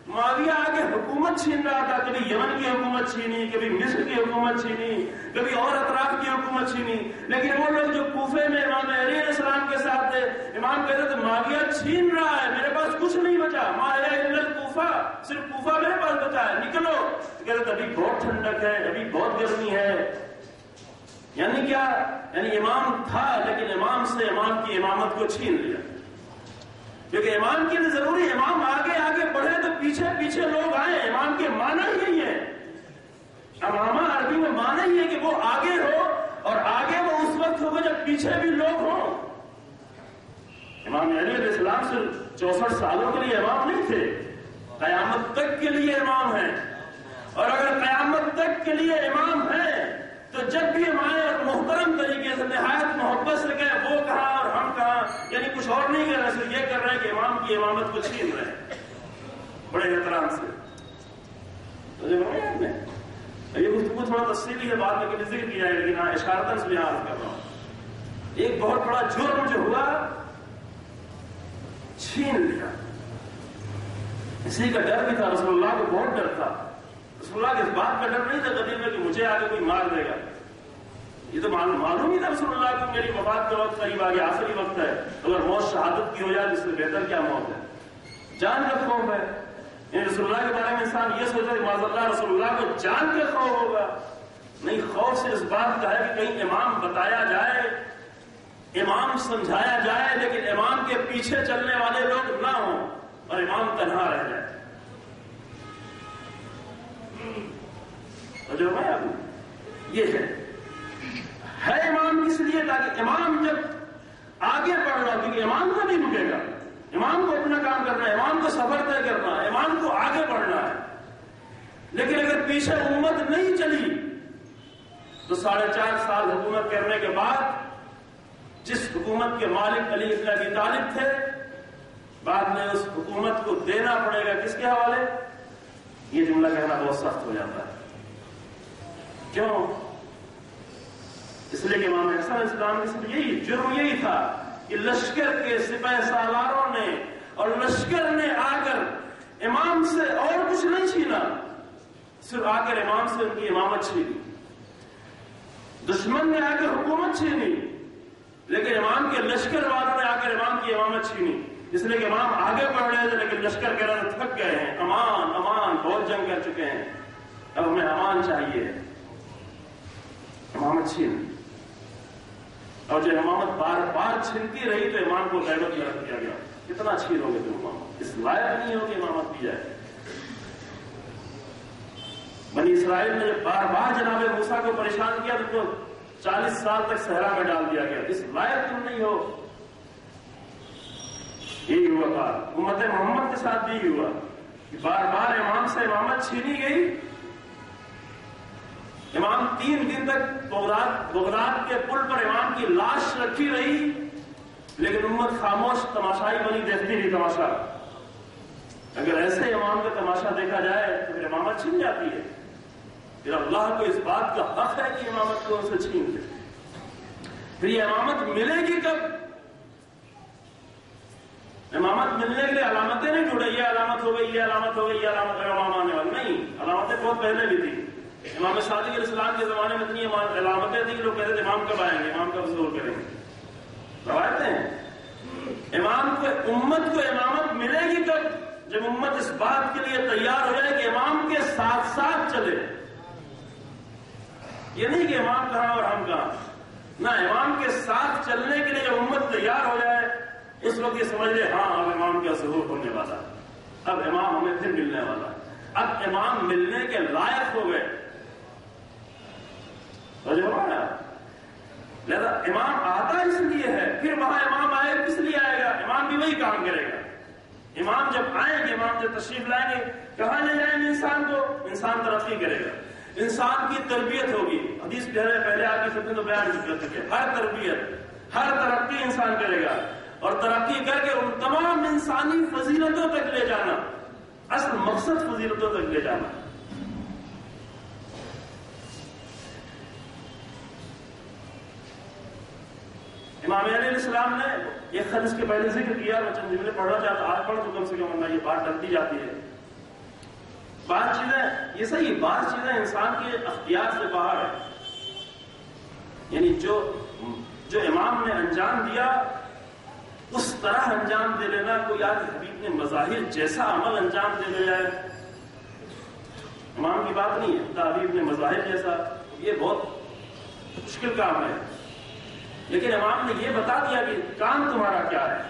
معاویہ آگے حکومت چھین رہا تھا, کبھی یمن کی حکومت چھینی, کبھی مصر کی حکومت چھینی, کبھی اور اطراف کی حکومت چھینی. لیکن وہ لوگ جو کوفے میں امام علی علیہ السلام کے ساتھ تھے, امام کہتے تھے معاویہ چھین رہا ہے, میرے پاس کچھ نہیں بچا, ما الا الکوفہ, صرف کوفہ میرے پاس بچا ہے, نکلو. کہتے تھے ابھی بہت ٹھنڈک ہے, ابھی بہت گرمی ہے. یعنی کیا, یعنی امام تھا لیکن امام سے امام کی امامت کو چھین لیا. کیونکہ امام کے لیے ضروری, امام آگے آگے بڑھے تو پیچھے پیچھے لوگ آئے. امام کے معنی یہی ہے, امامہ عربی میں معنی یہ ہے کہ وہ آگے ہو, اور آگے وہ اس وقت ہوگا جب پیچھے بھی لوگ ہوں. امام علی علیہ السلام سے 64 سالوں کے لیے امام نہیں تھے, قیامت تک کے لیے امام ہیں. اور اگر قیامت تک کے لیے امام ہیں تو جب بھی ہم آئے اور محترم طریقے سے نہایت محبت سے کہے وہ کہاں اور ہم کہاں, یعنی کچھ اور نہیں کر رہے, صرف یہ کر رہے ہیں کہ امام کی امامت کو چھین رہے ہیں بڑے احترام سے. یہ گفتگو تھوڑا تفصیلی ہے، بعد میں کبھی ذکر کیا ہے، لیکن اشارتاً سے یاد کر رہا ہوں۔ ایک بہت بڑا جرم جو ہوا چھین لیا، اسی کا ڈر بھی تھا، رسول اللہ کو بہت ڈر تھا۔ رسول اللہ کے اس بات کا ڈر نہیں تھا قدیم میں کہ مجھے آگے کوئی مار دے گا، یہ تو معلوم ہی تھا رسول اللہ کو میری وفات کا وقت قریب آ گیا، آخری وقت ہے، اگر موت شہادت کی ہو جائے جس سے بہتر کیا موت ہے، جان کا خوف ہے۔ یعنی رسول اللہ کے بارے میں انسان یہ سوچتا ہے کہ معاذ اللہ رسول اللہ کو جان کا خوف ہوگا، نہیں، خوف سے اس بات کا ہے کہ کہیں امام بتایا جائے، امام سمجھایا جائے، لیکن امام کے پیچھے چلنے والے لوگ نہ ہوں اور امام تنہا رہ جائے۔ جو میں یہ ہے امام کس لیے؟ تاکہ امام جب آگے بڑھ رہا، کیونکہ امام کا نہیں رکے گا، امام کو اپنا کام کرنا ہے، امام کو سفر طے کرنا ہے، امام کو آگے بڑھنا ہے، لیکن اگر پیچھے امت نہیں چلی تو 4.5 سال حکومت کرنے کے بعد جس حکومت کے مالک علی بن ابی طالب تھے، بعد میں اس حکومت کو دینا پڑے گا کس کے حوالے؟ یہ جملہ کہنا بہت سخت ہو جاتا ہے۔ کیوں؟ اس لیے کہ امام حسن علیہ السلام کے صرف یہی جرم یہی تھا کہ لشکر کے سپہ سالاروں نے اور لشکر نے آ کر امام سے اور کچھ نہیں چھینا، صرف آ کر امام سے ان کی امامت چھینی۔ دشمن نے آ کر حکومت چھینی، لیکن امام کے لشکر والوں نے آ کر امام کی امامت چھینی، اس لیے کہ امام آگے بڑھ رہے تھے لیکن لشکر کہہ رہے تھک گئے ہیں، امان امان، بہت جنگ کر چکے ہیں، اب ہمیں امان چاہیے، امامت چھین۔ اور جو امامت بار بار چھنتی رہی تو امام کو غیبت میں رکھ دیا گیا، کتنا چھینو گے تم امامت، اس لائق نہیں ہو کہ امامت دی جائے۔ بنی اسرائیل نے جب بار بار جناب موسیٰ کو پریشان کیا تو 40 سال تک صحرا میں ڈال دیا گیا، اس لائق تم نہیں ہو۔ یہی ہوا تھا امت محمد کے ساتھ، بھی ہوا کہ بار بار امام سے امامت چھینی گئی۔ امام 3 دن تک بغداد کے پل پر امام کی لاش رکھی رہی، لیکن امت خاموش تماشائی بنی دیکھتی رہی تماشا۔ اگر ایسے امام کا تماشا دیکھا جائے تو پھر امامت چھین جاتی ہے، پھر اللہ کو اس بات کا حق ہے کہ امامت کو ان سے چھین لے۔ پھر یہ امامت ملے گی کب؟ امامت ملنے کے لیے علامتیں نہیں جڑے، یہ علامت ہو گئی، یہ علامت ہو گئی، یہ علامت ہے امام آنے والا، نہیں، علامتیں بہت پہلے بھی تھی۔ امام صادق علیہ السلام کے زمانے میں اتنی علامتیں تھیں کہ لوگ کہتے تھے امام کب آئیں گے، امام کب ظہور کریں گے۔ روایتیں ہیں امام کو، امت کو امامت ملے گی کب؟ جب امت اس بات کے لیے تیار ہو جائے کہ امام کے ساتھ ساتھ چلے، یہ نہیں کہ امام کہاں اور ہم کہاں، نہ، امام کے ساتھ چلنے کے لیے جب امت تیار ہو جائے اس وقت یہ سمجھ لے ہاں اب امام کا ظہور ہونے والا، اب امام ہمیں پھر ملنے والا، اب امام ملنے کے لائق ہو گئے۔ لہذا امام آتا اس لیے ہے، پھر وہاں امام آئے کس لیے آئے گا؟ امام بھی وہی کام کرے گا۔ امام جب آئیں گے، امام جب تشریف لائیں گے، کہاں لے جائیں گے انسان کو؟ انسان ترقی کرے گا، انسان کی تربیت ہوگی۔ حدیث پہلے آپ کی خدمت میں بیان کر چکے، ہر تربیت، ہر ترقی انسان کرے گا، اور ترقی کر کے ان تمام انسانی فضیلتوں تک لے جانا، اصل مقصد فضیلتوں تک لے جانا۔ امام علیہ السلام نے ایک خط اس کے پہلے ذکر کیا، میں چند جملے پڑھنا چاہتا، آج پڑھ تو کم سے کم یہ بات ڈلتی جاتی ہے۔ بعض چیزیں، یہ صحیح، بعض چیزیں انسان کے اختیار سے باہر ہے، یعنی جو امام نے انجام دیا اس طرح انجام دے لینا، کوئی آج حبیب نے مظاہر جیسا عمل انجام دے لیا ہے، امام کی بات نہیں ہے، حبیب نے مظاہر جیسا، یہ بہت مشکل کام ہے، لیکن امام نے یہ بتا دیا کہ کام تمہارا کیا ہے۔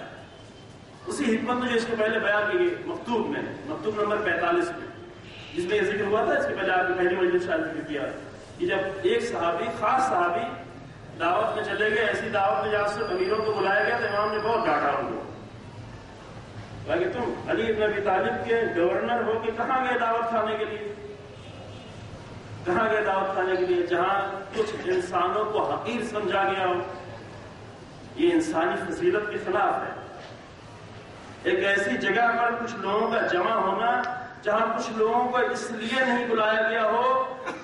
اسی حکمت میں جو اس کے پہلے بیان کی گئی مکتوب نمبر 45 میں، جس میں یہ ذکر ہوا تھا، اس کے پہلے آپ کی پہلی مجلس شاید ذکر کیا کہ جب ایک صحابی، خاص صحابی دعوت میں چلے گئے، ایسی دعوت میں جہاں سے امیروں کو بلایا گیا تو امام نے بہت ڈانٹا ان کو، کہا کہ تم علی بن ابی طالب کے گورنر ہو کے کہاں گئے دعوت کھانے کے لیے؟ کہاں گئے دعوت کھانے کے لیے جہاں کچھ انسانوں کو حقیر سمجھا گیا ہو؟ یہ انسانی فضیلت کے خلاف ہے۔ ایک ایسی جگہ پر کچھ لوگوں کا جمع ہونا جہاں کچھ لوگوں کو اس لیے نہیں بلایا گیا ہو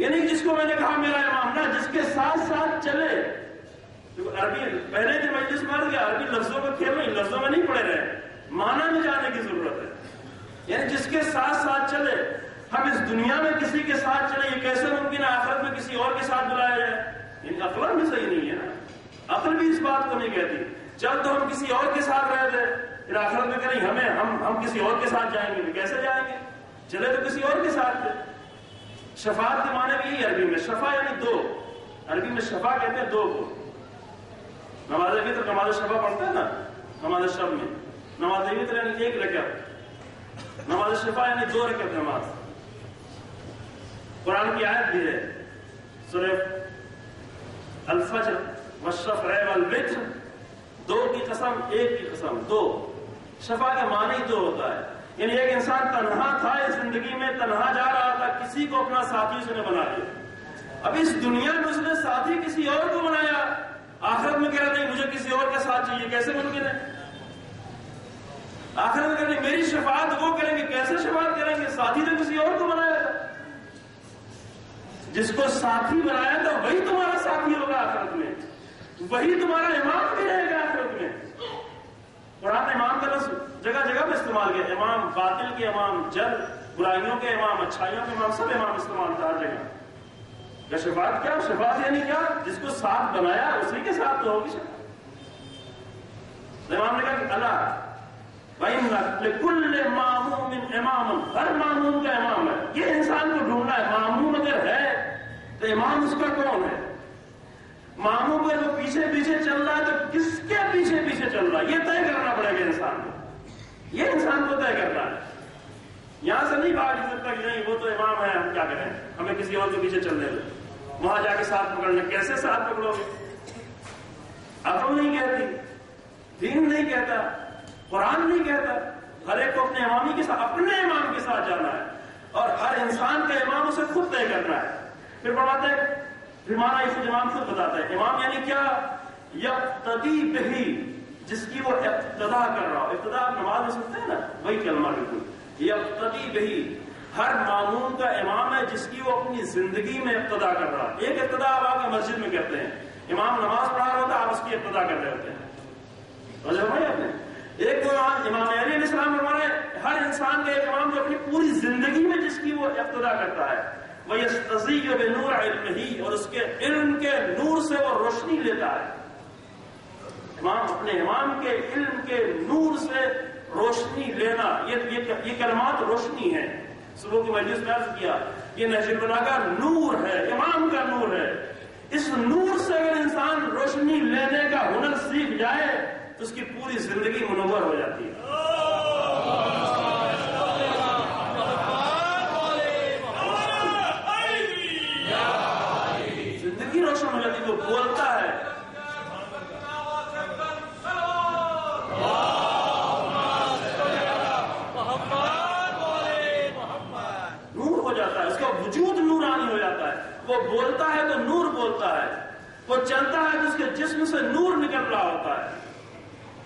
یہ نہیں جس کو میں نے کہا میرا امام، نہ جس کے ساتھ ساتھ چلے. عربی پہلے دن مجلس میں گیا، عربی لفظوں کا کھیل نہیں، لفظوں میں نہیں پڑے رہے، معنی میں جانے کی ضرورت ہے. یعنی جس کے ساتھ ساتھ چلے. ہم اس دنیا میں کسی کے ساتھ چلے، یہ کیسے ممکن ہے آخرت میں کسی اور کے ساتھ بلایا جائے؟ یعنی عقل بھی صحیح نہیں ہے نا، عقل بھی اس بات کو نہیں کہتی. چل تو ہم کسی اور کے ساتھ رہ دے، پھر آخرت میں کریں ہم کسی اور کے ساتھ جائیں گے، کیسے جائیں گے؟ چلے تو کسی اور کے ساتھ تھے. شفاعت کے معنی بھی یہی عربی میں، شفا یعنی دو، عربی میں شفا کہتے ہیں دو کو. نماز وتر نماز شفا پڑھتے ہیں نا نماز شب میں، نماز وتر یعنی ایک رکعت، نماز شفا یعنی 2 رکعت نماز. قرآن کی آیت بھی ہے سورہ الفجر والشفع والوتر، 2 کی قسم 1 کی قسم 2. شفا کا معنی 2 ہوتا ہے. یعنی ایک انسان تنہا تھا اس زندگی میں، تنہا جا رہا تھا، کسی کو اپنا ساتھی اس نے بنا لیا. اب اس دنیا میں اس نے ساتھی کسی اور کو بنایا، آخرت میں کہہ رہا نہیں مجھے کسی اور کا ساتھ چاہیے، کیسے ممکن ہے؟ آخرت میں کہہ رہے میری شفاعت وہ کریں گے، کیسے شفاعت کریں گے؟ ساتھی تو کسی اور کو بنایا تھا. جس کو ساتھی بنایا تھا وہی تمہارا ساتھی ہوگا آخرت میں، وہی تمہارا امام بھی رہے گا آخرت میں. قرآن نے امام کا لفظ جگہ جگہ پہ استعمال کیا، امام باطل کے امام، جل برائیوں کے امام، اچھائیوں کے امام، سب امام استعمال تھا ہر جگہ. یا شفاعت کیا؟ شفاعت یعنی کیا؟ جس کو ساتھ بنایا اسی کے ساتھ تو ہوگی شفاعت. امام نے کہا کہ اللہ وَإِنَّ لِكُلِّ مَأْمُومٍ إِمَامٌ، ہر معموم کا امام ہے. یہ انسان کو ڈھونڈنا ہے، معموم اگر ہے تو امام اس کا کون ہے؟ معموم اگر وہ پیچھے پیچھے چل رہا ہے تو کس کے پیچھے پیچھے چل رہا ہے؟ یہ طے کرنا پڑے گا انسان کو، یہ انسان کو طے کرنا ہے. یہاں سے نہیں بات کر سکتا کہ نہیں وہ تو امام ہے، ہم کیا کریں، ہمیں کسی اور کے پیچھے چلنے دیں، وہاں جا کے ساتھ پکڑنے. کیسے ساتھ پکڑو گے؟ عقل نہیں کہتی، دین نہیں کہتا، قرآن نہیں کہتا. ہر ایک کو اپنے امامی کے ساتھ، اپنے امام کے ساتھ جانا ہے، اور ہر انسان کا امام اسے خود طے کرنا ہے. پھر بڑھاتے ہیں، پھر مانا اس امام خود بتاتا ہے. امام یعنی کیا؟ یقتدی بہی، جس کی وہ اقتدا کر رہا ہو. اقتدا آپ نماز میں سنتے ہیں نا، وہی کلمہ بالکل. یقتدی بہی، ہر معموم کا امام ہے جس کی وہ اپنی زندگی میں اقتدا کر رہا ہے. ایک اقتدا آپ مسجد میں کرتے ہیں، امام نماز پڑھا رہا ہوتا ہے، آپ اس کی اقتدا کر رہے ہوتے ہیں. آپ نے ایک تو امام علی علیہ السلام فرمایا ہر انسان کا ایک امام جو اپنی پوری زندگی میں جس کی وہ اقتدا کرتا ہے، وَيَسْتَزِيُّ بِنُورِ عِلْمِهِ، اور اس کے علم کے نور سے وہ روشنی لیتا ہے. امام اپنے امام کے علم کے نور سے روشنی لینا، یہ کلمات روشنی ہیں. صبح کی مجلس میں عرض کیا یہ نہج البلاغہ کا نور ہے، امام کا نور ہے. اس نور سے اگر انسان روشنی لینے کا ہنر سیکھ جائے تو اس کی پوری زندگی منور ہو جاتی ہے. زندگی روشن ہو جاتی ہے. وہ بولتا ہے، نور ہو جاتا ہے، اس کا وجود نورانی ہو جاتا ہے. وہ بولتا ہے تو نور بولتا ہے، وہ چلتا ہے تو اس کے جسم سے نور نکل رہا ہوتا ہے.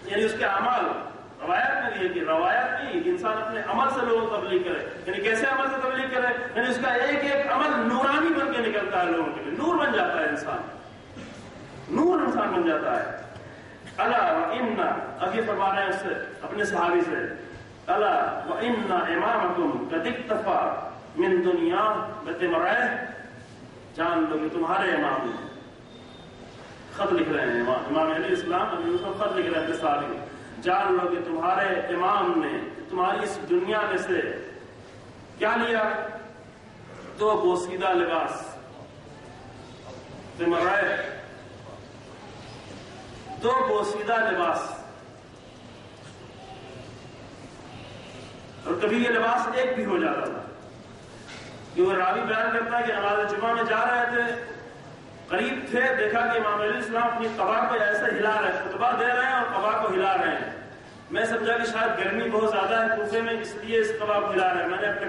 یعنی اس کے اعمال، روایت میں بھی ہے کہ روایت نہیں، انسان اپنے عمل سے لوگوں کو تبلیغ کرے. یعنی کیسے عمل سے تبلیغ کرے؟ یعنی اس کا ایک ایک عمل نورانی بن کے نکلتا ہے لوگوں کے لیے، نور بن جاتا ہے انسان، نور انسان بن جاتا ہے. الا وان، اب یہ فرما رہے ہیں اس سے اپنے صحابی سے، الا وان امامکم قد اکتفى من دنیا بتمرہ، جان لو کہ تمہارے امام خط لکھ رہے ہیں، امام علیہ السلام خط لکھ رہے ہیں اپنے صحابی، جان لو کہ تمہارے امام نے تمہاری اس دنیا میں سے کیا لیا؟ 2 بوسیدہ لباس، تمرہ، 2 بوسیدہ لباس. اور کبھی یہ لباس ایک بھی ہو جاتا تھا. یہ راوی بیان کرتا ہے کہ نماز جمعہ میں جا رہے تھے، قریب تھے، دیکھا کہ امام علیہ السلام اپنی قبا کو ایسے ہلا رہے ہیں، خطبہ دے رہے ہیں اور قبا کو ہلا رہے ہیں. میں سمجھا کہ شاید گرمی بہت زیادہ ہے کوفے میں، اس لیے اس قبا کو ہلا رہے ہیں. میں نے اپنے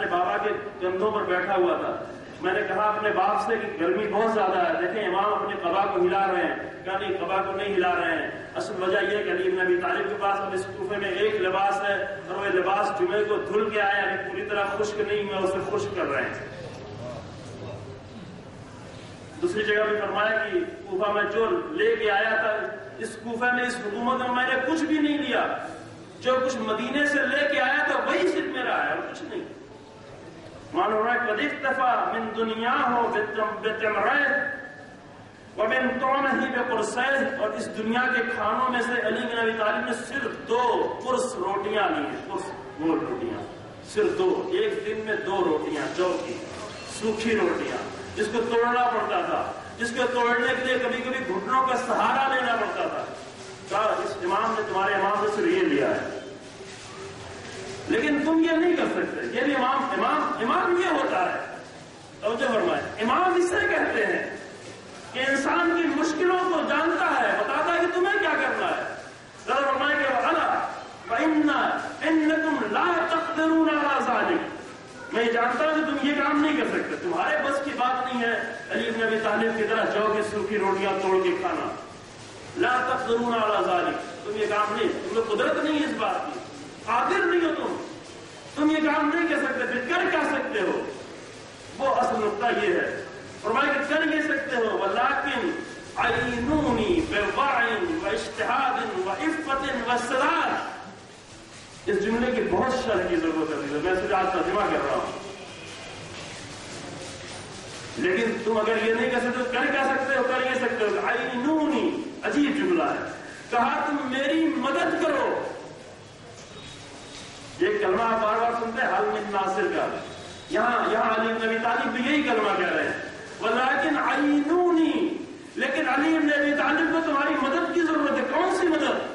بابا کے کندھوں پر بیٹھا ہوا تھا، میں نے کہا اپنے باپ سے کہ گرمی بہت زیادہ ہے، دیکھیں امام اپنے قبا کو ہلا رہے ہیں. کہا نہیں، قبا کو نہیں ہلا رہے ہیں. اصل وجہ یہ کہ علی بن ابی طالب کے پاس اب اس کوفے میں ایک لباس ہے، اور وہ لباس جمعے کو دھل کے آیا، یعنی پوری طرح خشک نہیں، میں اسے خشک کر رہے ہیں. دوسری جگہ بھی فرمایا کہ کوفہ میں جو لے کے آیا تھا، اس کوفہ میں، اس حکومت میں نے کچھ بھی نہیں لیا، جو کچھ مدینے سے لے کے آیا تھا وہی صرف میرا ہے اور کچھ نہیں۔ معلوم رہا ہے قد اکتفا من دنیاہ بتمرہ ومن طعمہ بقرصہ، اور اس دنیا کے کھانوں میں سے علی بن ابی طالب نے صرف 2 قرص روٹیاں لی ہیں، قرص گول روٹیاں، صرف 2، ایک دن میں 2 روٹیاں، جو کی سوکھی روٹیاں جس کو توڑنا پڑتا تھا، جس کو توڑنے کے لیے کبھی کبھی گھٹنوں کا سہارا لینا پڑتا تھا۔ کہا اس امام نے، تمہارے امام نے صرف یہ لیا ہے، لیکن تم یہ نہیں کر سکتے۔ یہ بھی امام یہ ہوتا ہے، توجہ فرمائے، امام اسے کہتے ہیں کہ انسان کی مشکلوں کو جانتا ہے، بتاتا ہے کہ تمہیں کیا کرنا ہے۔ ذرا فرمائے کہ إِنَّكُمْ لَا تَقْدِرُونَ عَلَىٰ ذَلِكَ، میں یہ جانتا ہوں کہ تم یہ کام نہیں کر سکتے، تمہارے بس کی بات نہیں ہے علی بن ابی طالب کی طرح جو کی سوکھی روٹیاں توڑ کے کھانا۔ لا تقدرون علی ذلک، تم یہ کام نہیں، تم کو قدرت نہیں ہے اس بات کی، قادر نہیں ہو تم یہ کام نہیں کر سکتے، پھر کر کیا سکتے ہو؟ وہ اصل نقطہ یہ ہے، فرمایا کہ کر یہ سکتے ہو، ولیکن عینونی بوعی واجتہاد وعفت وصداد۔ اس جملے کی بہت شرح کی ضرورت ہے، میں اسے آج ترجمہ کر رہا ہوں، لیکن تم اگر یہ نہیں کر سکتے تو کر کیا سکتے ہو؟ کر یہ سکتے ہو، عینونی، عجیب جملہ ہے، کہا تم میری مدد کرو۔ یہ کلمہ آپ بار بار سنتے ہیں حل من ناصر کا، یہاں علی بن ابی طالب بھی یہی کلمہ کہہ رہے ہیں، ولیکن عینونی، لیکن علی بن ابی طالب کو تمہاری مدد کی ضرورت ہے۔ کون سی مدد؟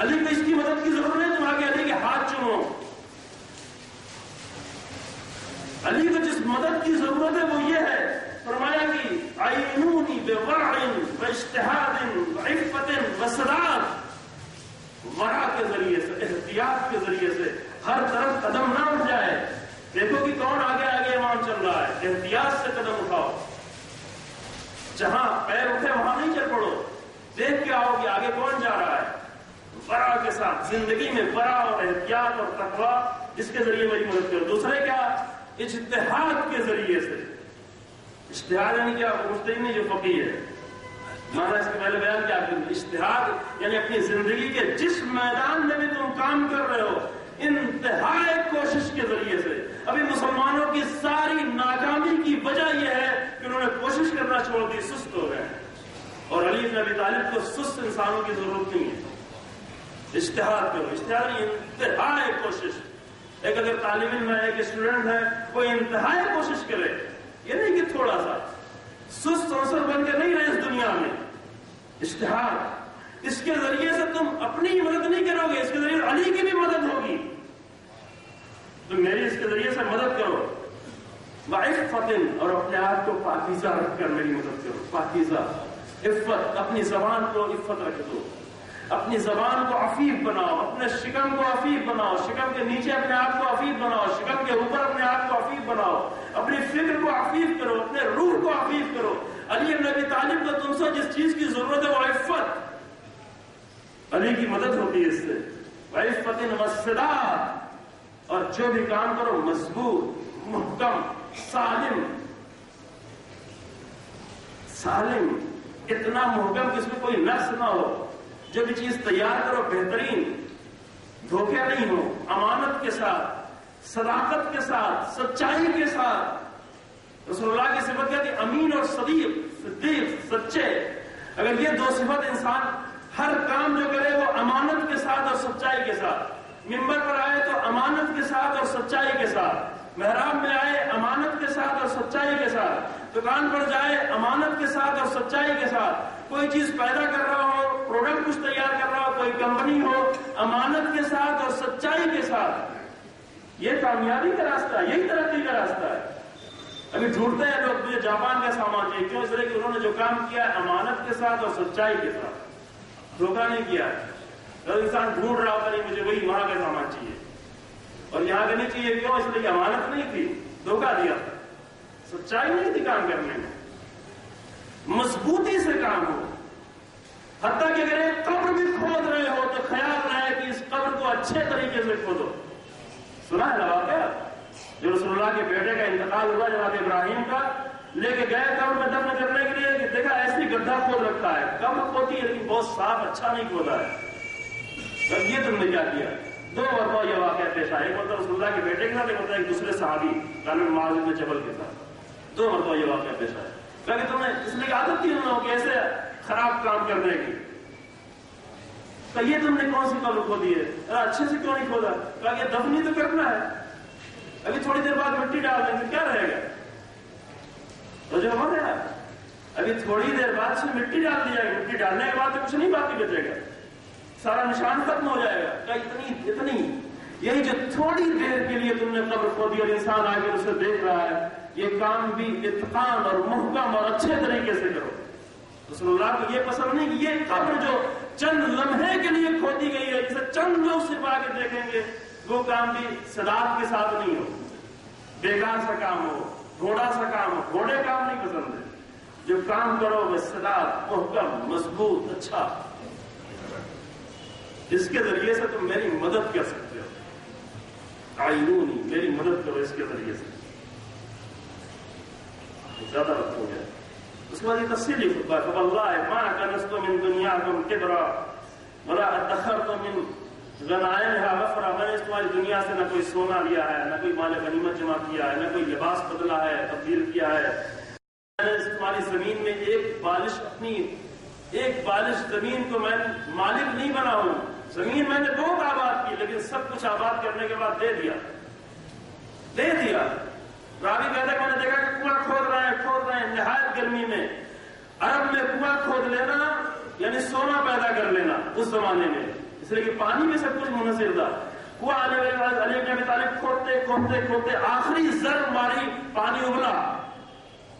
علی کو اس کی مدد کی ضرورت ہے، تم آگے علی کے ہاتھ چومو۔ علی کو جس مدد کی ضرورت ہے وہ یہ ہے، فرمایا کہ عینونی بورع واجتہاد وعفت وصداد، ورع کے ذریعے سے، احتیاط کے ذریعے سے، ہر طرف قدم نہ اٹھ جائے۔ دیکھو کہ کون آگے آگے امام چل رہا ہے، احتیاط سے قدم اٹھاؤ، جہاں پیر اٹھے وہاں نہیں چل پڑو، دیکھ کے آؤ کہ آگے کون جا رہا ہے، ورع کے ساتھ، زندگی میں ورع اور احتیاط اور تقویٰ، اس کے ذریعے میری مدد کرو۔ دوسرے کیا؟ اجتہاد کے ذریعے سے۔ اجتہاد یعنی کیا؟ مجتہد نہیں جو فقیہ ہے، مانا اس کے پہلے بیان کیا کریں، اجتہاد یعنی اپنی زندگی کے جس میدان میں بھی تم کام کر رہے ہو، انتہائی کوشش کے ذریعے سے۔ ابھی مسلمانوں کی ساری ناکامی کی وجہ یہ ہے کہ انہوں نے کوشش کرنا چھوڑ دی، سست ہو گئے، اور علی بن ابی طالب کو سست انسانوں کی ضرورت نہیں ہے۔ اجتہاد کرو، اجتہاد انتہائی کوشش۔ ایک اگر طالب علم ہے، ایک اسٹوڈنٹ ہے، وہ انتہائی کوشش کرے، یہ نہیں کہ تھوڑا سا، سست عنصر بن کے نہیں رہے اس دنیا میں۔ اجتہاد، اس کے ذریعے سے تم اپنی مدد نہیں کرو گے، اس کے ذریعے علی کی بھی مدد ہوگی، تم میری اس کے ذریعے سے مدد کرو۔ وعفت، اور اپنے آپ کو پاکیزہ رکھ کر میری مدد کرو، پاکیزہ، عفت، اپنی زبان کو عفت رکھ دو، اپنی زبان کو عفیف بناؤ، اپنے شکم کو عفیف بناؤ، شکم کے نیچے اپنے آپ کو عفیف بناؤ، شکم کے اوپر اپنے آپ کو عفیف بناؤ، اپنی فکر کو عفیف کرو، اپنے روح کو عفیف کرو۔ علی بن ابی طالب کو تم سے جس چیز کی ضرورت ہے وہ عفت، علی کی مدد ہوتی ہے اس سے، وعفت وصداد، اور جو بھی کام کرو مضبوط، محکم، سالم، اتنا محکم کہ اس میں کوئی نقص نہ ہو، جو بھی چیز تیار کرو بہترین، دھوکے نہیں ہو، امانت کے ساتھ، صداقت کے ساتھ، سچائی کے ساتھ۔ رسول اللہ کی صفت کیا تھی؟ امین اور صدیق، سچے۔ اگر یہ 2 صفت انسان ہر کام جو کرے وہ امانت کے ساتھ اور سچائی کے ساتھ، منبر پر آئے تو امانت کے ساتھ اور سچائی کے ساتھ، محراب میں آئے امانت کے ساتھ اور سچائی کے ساتھ، دکان پر جائے امانت کے ساتھ اور سچائی کے ساتھ، کوئی چیز پیدا کر رہا ہو، پروڈکٹ کچھ تیار کر رہا ہو، کوئی کمپنی ہو، امانت کے ساتھ اور سچائی کے ساتھ، یہ کامیابی کا راستہ ہے، یہی ترقی کا راستہ ہے۔ ابھی ڈھونڈتے ہیں لوگ مجھے جاپان کا سامان چاہیے، کیوں؟ اس لیے کہ انہوں نے جو کام کیا ہے امانت کے ساتھ اور سچائی کے ساتھ، دھوکہ نہیں کیا ہے۔ اگر انسان ڈھونڈ رہا ہوتا نہیں مجھے وہی وہاں کا سامان چاہیے اور یہاں کا نہیں چاہیے، کیوں؟ اس لیے کہ امانت نہیں تھی، دھوکہ دیا تھا، سچائی نہیں تھی کام کرنے میں، مضبوطی سے کام ہو۔ حتیٰ کہ اگر ایک قبر بھی کھود رہے ہو تو خیال رہے کہ اس قبر کو اچھے طریقے سے کھودو۔ سنا ہے نا واقعہ جو رسول اللہ کے بیٹے کا انتقال ہوا جناب ابراہیم کا، لے کے گئے قبر میں دفن کرنے کے لیے کہ دیکھا ایسی گڈھا کھود رکھا ہے، قبر کھودی ہے لیکن بہت صاف اچھا نہیں کھودا ہے. اب یہ تم نے کیا کیا؟ 2 مرتبہ یہ واقعہ پیش آیا، ایک مرتبہ رسول اللہ کے بیٹے کے ساتھ، ایک مرتبہ ایک دوسرے صحابی کان معاذ بن جبل کے ساتھ. 2 مرتبہ یہ واقعہ پیش آیا. کہا کہ تم نے اس لیے عادت تھی ان لوگوں کی ایسے خراب کام کرنے کی. کہ یہ تم نے کون سی قبر کھودی ہے؟ اچھے سے کیوں نہیں کھودا؟ کہا کہ دفن ہی تو کرنا ہے، ابھی تھوڑی دیر بعد مٹی ڈال دیں گے، کیا رہے گا؟ تو جو ہو گیا ابھی تھوڑی دیر بعد سے مٹی ڈال دی جائے گی، مٹی ڈالنے کے بعد تو کچھ نہیں باقی بچے گا، سارا نشان ختم ہو جائے گا. کہ اتنی یہی جو تھوڑی دیر کے لیے تم نے قبر کھودی اور انسان آگے اسے دیکھ رہا ہے، یہ کام بھی اتقان اور محکم اور اچھے طریقے سے کرو. رسول اللہ کو یہ پسند نہیں کہ یہ قبر جو چند لمحے کے لیے کھودی گئی ہے، جسے چند لوگ صرف آگے دیکھیں گے، وہ کام بھی صداقت کے ساتھ نہیں ہو، بیکار سا کام ہو، گھوڑا سا کام ہو. گھوڑے کام نہیں پسند ہے، جو کام کرو وہ صداقت، محکم، مضبوط، اچھا. اس کے ذریعے سے تم میری مدد کر سکتے ہو. آئینونی، میری مدد کرو اس کے ذریعے سے. زیادہ وقت ہو گیا. اس کے بعد یہ تفصیلی خطبہ ہے. فواللہ ما کنزت من دنیاکم کبرا ولا ادخرت من غنائمها وفرا. میں نے تمہاری دنیا سے نہ کوئی سونا لیا ہے، نہ کوئی مال غنیمت جمع کیا ہے، نہ کوئی لباس بدلا ہے، تبدیل کیا ہے. میں نے تمہاری زمین میں ایک بالش زمین کو میں مالک نہیں بنا ہوں. زمین میں نے بہت آباد کی، لیکن سب کچھ آباد کرنے کے بعد دے دیا. راوی کہتا ہے میں نے دیکھا کہ کنواں کھود رہے ہیں نہایت گرمی میں. عرب میں کنواں کھود لینا یعنی سونا پیدا کر لینا اس زمانے میں، اس لیے کہ پانی میں سب کچھ منحصر تھا. کنواں آنے والے بعد علی بن ابی طالب کھودتے آخری ضرب ماری، پانی ابلا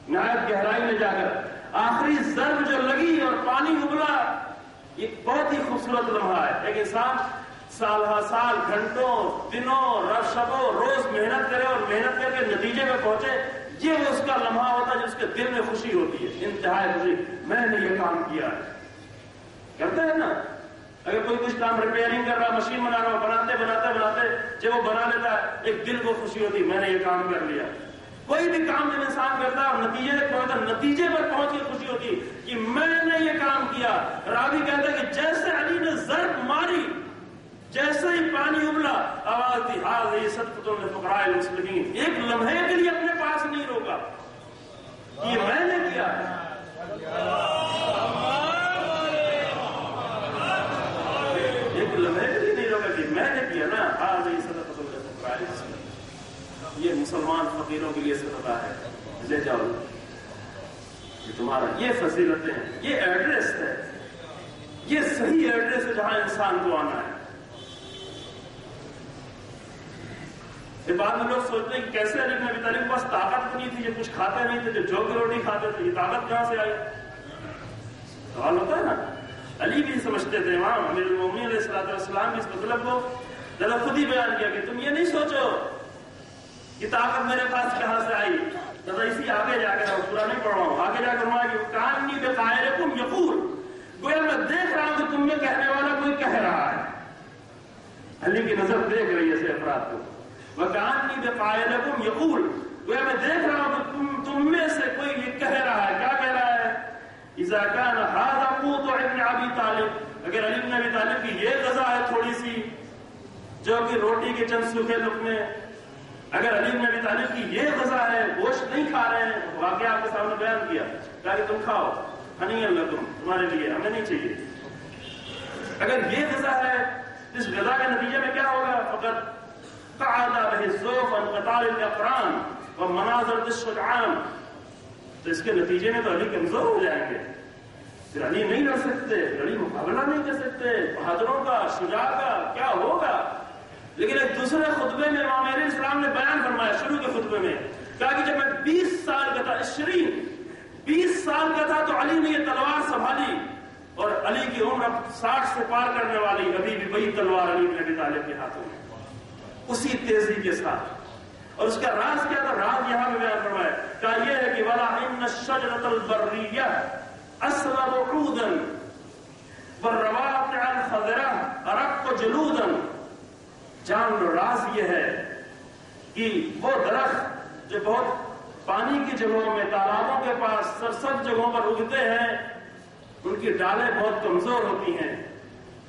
نہایت گہرائی میں جا کر. آخری ضرب جو لگی اور پانی ابلا، یہ بہت ہی خوبصورت لمحہ ہے. ایک انسان سال ہر سال گھنٹوں دنوں شبوں روز محنت کرے اور محنت کر کے نتیجے میں پہنچے، یہ وہ اس کا لمحہ ہوتا ہے جو اس کے دل میں خوشی ہوتی ہے، انتہائی خوشی. میں نے یہ کام کیا ہے. کرتے ہیں نا، اگر کوئی کچھ کام ریپیئرنگ کر رہا، مشین بنا رہا، بناتے جب وہ بنا لیتا ہے ایک دل کو خوشی ہوتی ہے، میں نے یہ کام کر لیا. کوئی بھی کام جب انسان کرتا ہے اور نتیجے تک پہنچتا، نتیجے پر پہنچ کے خوشی ہوتی کہ میں نے یہ کام کیا. راوی کہتا ہے کہ جیسے علی نے ضرب ماری، جیسے ہی پانی ابلا، آواز دی ہاذہ صدقۃ للفقراء المسلمین. ایک لمحے کے لیے اپنے پاس نہیں روکا، یہ میں نے کیا. ایک لمحے کے لیے نہیں روکا کہ میں نے کیا نا. ہاذہ صدقۃ للفقراء المسلمین، یہ مسلمان فقیروں کے لیے صدقہ ہے، لے جاؤ، یہ تمہارا. یہ فضیلتیں ہیں، یہ ایڈریس ہے، یہ صحیح ایڈریس ہے جہاں انسان کو آنا ہے. بعد میں لوگ سوچتے ہیں کہ کیسے علی بن ابی طالب کے پاس طاقت نہیں تھی، یہ کچھ کھاتے نہیں تھے، جو کی روٹی کھاتے تھے، یہ طاقت کہاں سے آئی؟ سوال ہوتا ہے نا. علی بھی سمجھتے تھے، امام امیر المومنین علیہ السلام بھی اس مطلب کو ذرا خود ہی بیان کیا کہ تم یہ نہیں سوچو کہ طاقت میرے پاس کہاں سے آئی. ذرا اسی آگے جا کر پورا نہیں پڑھ رہا ہوں، آگے جا کر میں کہ کانی بقائلکم یقول، گویا میں دیکھ رہا ہوں کہ تم میں کہنے والا کوئی کہہ رہا ہے. علی کی نظر دیکھ رہی ہے ایسے افراد کو. وَكَأَنِّي بِقَائِلَكُمْ يَقُولُ، گویا میں دیکھ رہا ہوں کہ تم میں سے کوئی یہ کہہ رہا ہے. کیا کہہ رہا ہے؟ اِذَا كَانَ هَذَا قُوتُ ابْنِ أَبِي طالب، اگر علی بن ابی طالب کی یہ غذا ہے تھوڑی سی جو کہ روٹی کے چند سوکھے لقمے، اگر علی بن ابی طالب کی یہ غذا ہے، گوشت نہیں کھا رہے ہیں، واقعہ آپ کے سامنے بیان کیا، کہا کہ تم کھاؤ، ہنیئا لکم، تمہارے لیے، ہمیں نہیں چاہیے. اگر یہ غذا ہے، اس غذا کے نتیجے میں کیا ہوگا؟ فقط قعد به الزوف عن قتال الاقران ومناظر الشجعان، تو اس کے نتیجے میں تو علی کمزور ہو جائیں گے، پھر علی نہیں لڑ سکتے، علی مقابلہ نہیں کر سکتے، بہادروں کا، شجاع کا کیا ہوگا. لیکن ایک دوسرے خطبے میں امام علیہ السلام نے بیان فرمایا، شروع کے خطبے میں کہا کہ جب میں 20 سال کا تھا، 20 سال کا تھا تو علی نے یہ تلوار سنبھالی، اور علی کی عمر اب 60 سے پار کرنے والی، ابھی بھی وہی تلوار علی بن ابی طالب کے ہاتھوں میں، اسی تیزی کے ساتھ. اور اس کا راز کیا تھا؟ راز یہاں میں بیان فرمایا، کہا یہ ہے کہ وَلَا إِنَّ الشَّجْرَةَ الْبَرِّيَّةَ أَسْلَبُ عُودًا وَالرَّوَاقِعَ الْخَضِرَةَ أَرَقُّ جُلُودًا. جان لو راز یہ ہے کہ وہ درخت جو بہت پانی کی جگہوں میں، تالابوں کے پاس سرسبز جگہوں پر اگتے ہیں، ان کی ڈالیں بہت کمزور ہوتی ہیں،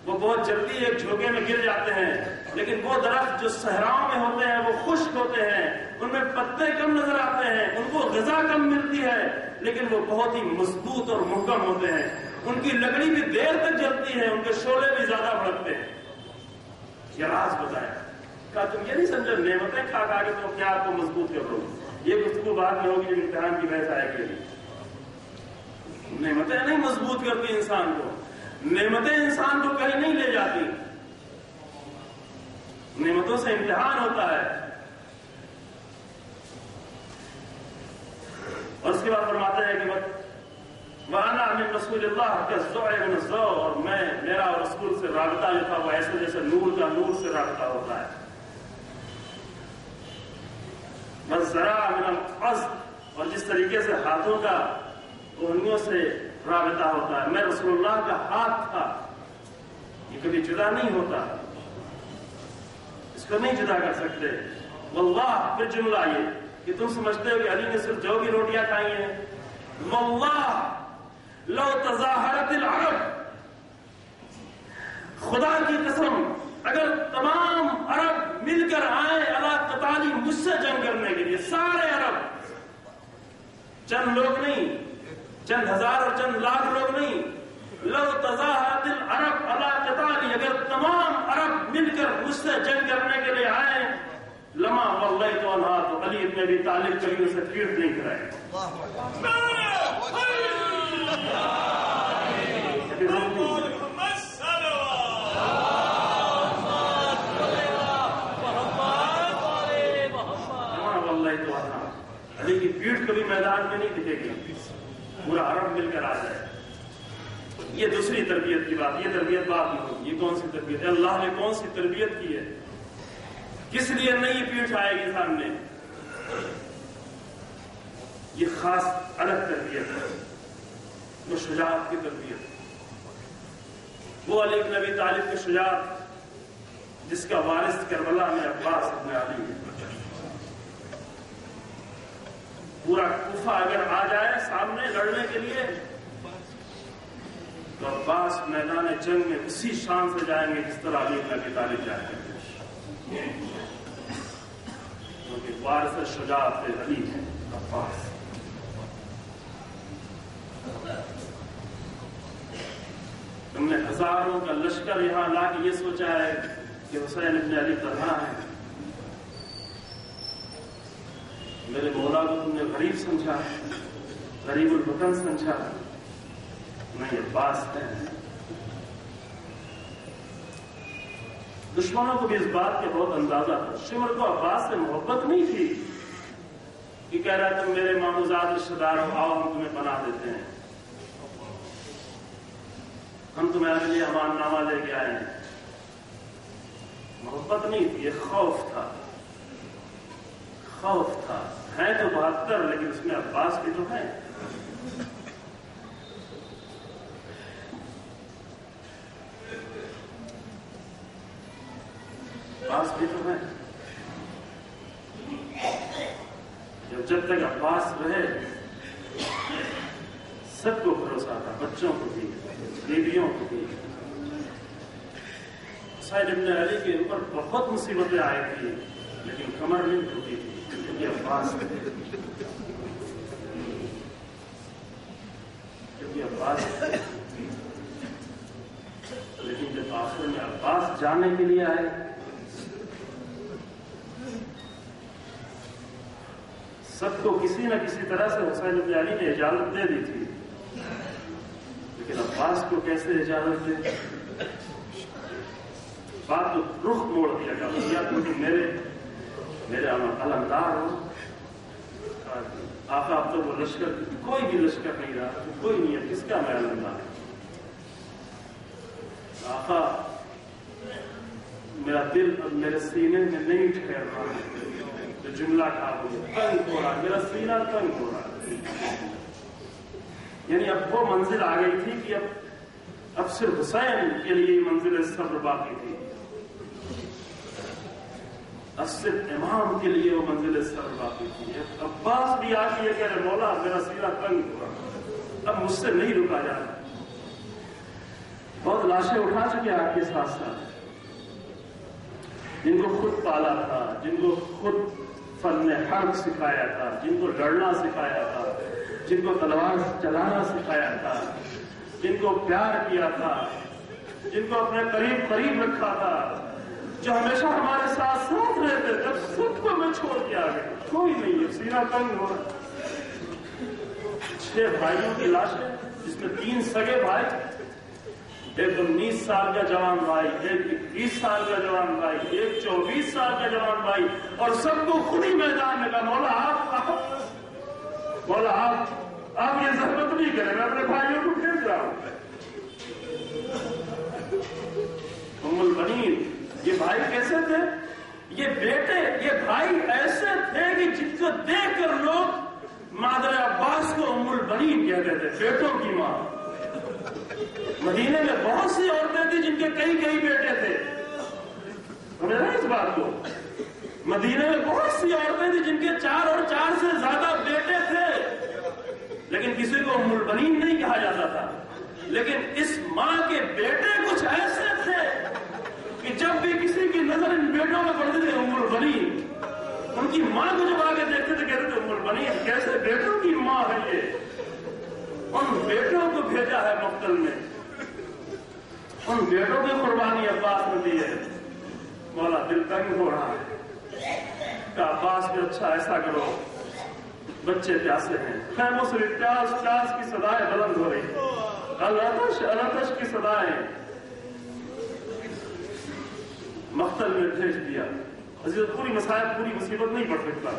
وہ بہت جلدی ایک جھوکے میں گر جاتے ہیں. لیکن وہ درخت جو صحراؤں میں ہوتے ہیں وہ خشک ہوتے ہیں، ان میں پتے کم نظر آتے ہیں، ان کو غذا کم ملتی ہے، لیکن وہ بہت ہی مضبوط اور محکم ہوتے ہیں. ان کی لکڑی بھی دیر تک جلتی ہے، ان کے شعلے بھی زیادہ بھڑکتے ہیں. یہ راز بتایا. کہا تم یہ نہیں سمجھو نعمتیں کھا کھا کے تم اپنے آپ کو مضبوط کر لو. یہ گفتگو بعد میں ہوگی جب امتحان کی بحث آئے گی. نعمتیں نہیں مضبوط کرتی انسان کو، نعمتیں انسان کو کہیں نہیں لے جاتی. نعمتوں سے امتحان ہوتا ہے. اور اس کے بعد فرماتے ہیں کہ وَأَنَا مِن رَسُولِ اللَّهِ كَالزُّعْرِ مِنَ الزَّوْءِ، اور میرا اور رسول سے رابطہ جو تھا وہ ایسے جیسے نور کا نور سے رابطہ ہوتا ہے. وَالزَّرَاعَ مِنَ الْقَصْدِ، اور جس طریقے سے ہاتھوں کا کوہنیوں سے رابطہ ہوتا ہے. میں رسول اللہ کا ہاتھ تھا، یہ کبھی جدا نہیں ہوتا، اس کو نہیں جدا کر سکتے. واللہ، پھر جملہ یہ کہ تم سمجھتے ہو کہ علی نے صرف جو کی روٹیاں کھائی ہیں. واللہ لو تظاہرت العرب، خدا کی قسم اگر تمام عرب مل کر آئے علی قتالی، مجھ سے جنگ کرنے کے لیے، سارے عرب، چند لوگ نہیں، چند ہزار اور چند لاکھ لوگ نہیں، لو تظاہرت العرب علی قتالی، اگر تمام عرب مل کر مجھ سے جنگ کرنے کے لیے آئے، لما واللہ تو انہا، تو علی اتنے بھی تعلق کبھی اسے پیٹ نہیں کرائے. علی کی پیٹ کبھی میدان میں نہیں دکھے گی، پورا عرب مل کر آ جائے. یہ دوسری تربیت کی بات، یہ تربیت بات نہیں ہوگی. یہ کون سی تربیت ہے؟ اللہ نے کون سی تربیت کی ہے؟ کس لیے نئی پیٹھ آئے گی سامنے؟ یہ خاص الگ تربیت ہے، وہ شجاعت کی تربیت. وہ علی بن ابی طالب کی شجاعت جس کا وارث کربلا میں عباس ابن علی ہے. پورا کوفہ اگر آ جائے سامنے لڑنے کے لیے تو عباس میدان جنگ میں اسی شان سے جائیں گے جس طرح علی بن ابی طالب جائیں گے، کیونکہ وارث شجاعت علی ہے عباس. تم نے ہزاروں کا لشکر یہاں لا کے یہ سوچا ہے کہ حسین ابن علی تنہا ہے. میرے مولا کو تم نے غریب سمجھا، غریب الوطن سمجھا. نہیں، عباس ہے. دشمنوں کو بھی اس بات کا بہت اندازہ تھا. شمر کو عباس سے محبت نہیں تھی کہ کہہ رہا تم میرے ماموزاد رشتہ دار ہو، آؤ ہم تمہیں بنا دیتے ہیں، ہم تمہارے لیے امان نامہ لے کے آئے ہیں. محبت نہیں تھی، یہ خوف تھا. خوف تھا. ہے تو 72 لیکن اس میں عباس بھی تو ہے. عباس بھی تو ہے. جب تک عباس رہے سب کو بھروسہ تھا، بچوں کو بھی، بیویوں کو بھی. حسین ابن علی کے اوپر بہت مصیبتیں آئی تھی لیکن کمر نہیں ٹوٹی تھی کیونکہ عباس لیکن جب آخر میں عباس جانے کے لیے آئے سب کو کسی نہ کسی طرح سے حسین ابن علی نے اجازت دے دی تھی، لیکن عباس کو کیسے اجازت دے؟ بات تو رخ موڑ دیا گیا کیونکہ میرے علمدار ہو. آقا اب تو وہ لشکر کوئی بھی لشکر نہیں رہا، کوئی نہیں ہے، کس کا میں علمدار. آقا میرا دل اب میرے سینے میں نہیں ٹھہر رہا ہے. جو جملہ کہا وہ تنگ ہو رہا، میرا سینہ تنگ ہو رہا. یعنی اب وہ منزل آ گئی تھی کہ اب صرف حسین کے لیے منزل صبر باقی تھی. اب صرف امام کے لیے وہ منزل سر باقی تھی. عباس بھی آ کے یہ کہہ رہے مولا میرا سینہ تنگ ہوا, اب مجھ سے نہیں رکا جا رہا. بہت لاشیں اٹھا چکے آپ کے ساتھ ساتھ, جن کو خود پالا تھا, جن کو خود فن حرب سکھایا تھا, جن کو لڑنا سکھایا تھا, جن کو تلوار چلانا سکھایا تھا, جن کو پیار کیا تھا, جن کو اپنے قریب رکھا تھا, جو ہمیشہ ہمارے ساتھ رہتے, جب سب کو میں چھوڑ کے آ گیا, کوئی نہیں ہے, سینہ تنگ ہوا. 6 بھائیوں کی لاشیں, جس میں 3 سگے بھائی, ایک 19 سال کا جوان بھائی, ایک 21 سال کا جوان بھائی, ایک 24 سال کا جوان بھائی, اور سب کو خود ہی میدان میں کہا مولا آپ یہ زحمت نہیں کریں, میں اپنے بھائیوں کو بھیج رہا ہوں. ام البنین, یہ بھائی کیسے تھے؟ یہ بیٹے, یہ بھائی ایسے تھے کہ جن کو دیکھ کر لوگ مادر عباس کو ام البنین کہتے تھے, بیٹوں کی ماں. مدینے میں بہت سی عورتیں تھیں جن کے کئی بیٹے تھے, سمجھ رہے ہیں اس بات کو؟ مدینے میں بہت سی عورتیں تھیں جن کے 4 اور 4 سے زیادہ بیٹے تھے, لیکن کسی کو ام البنین نہیں کہا جاتا تھا. لیکن اس ماں کے بیٹے کچھ ایسے تھے کہ جب بھی کسی کی نظر ان بیٹوں میں پڑتی تھی ام البنین, ان کی ماں کو جب آگے دیکھتے تھے کہتے تھے ام البنین, کیسے بیٹوں کی ماں ہے یہ. ان بیٹوں کو بھیجا ہے مقتل میں, ان بیٹوں کی قربانی عباس نے دی ہے. مولا دل تنگ ہو رہا ہے کہ عباس بھی اچھا ایسا کرو, بچے پیاسے ہیں. خیموں سے پیاس کی صدائیں بلند ہو رہی, الاتش کی صدائیں. مقتل میں بھیج دیا. عزیز پوری مصیبت نہیں پڑھ سکتا.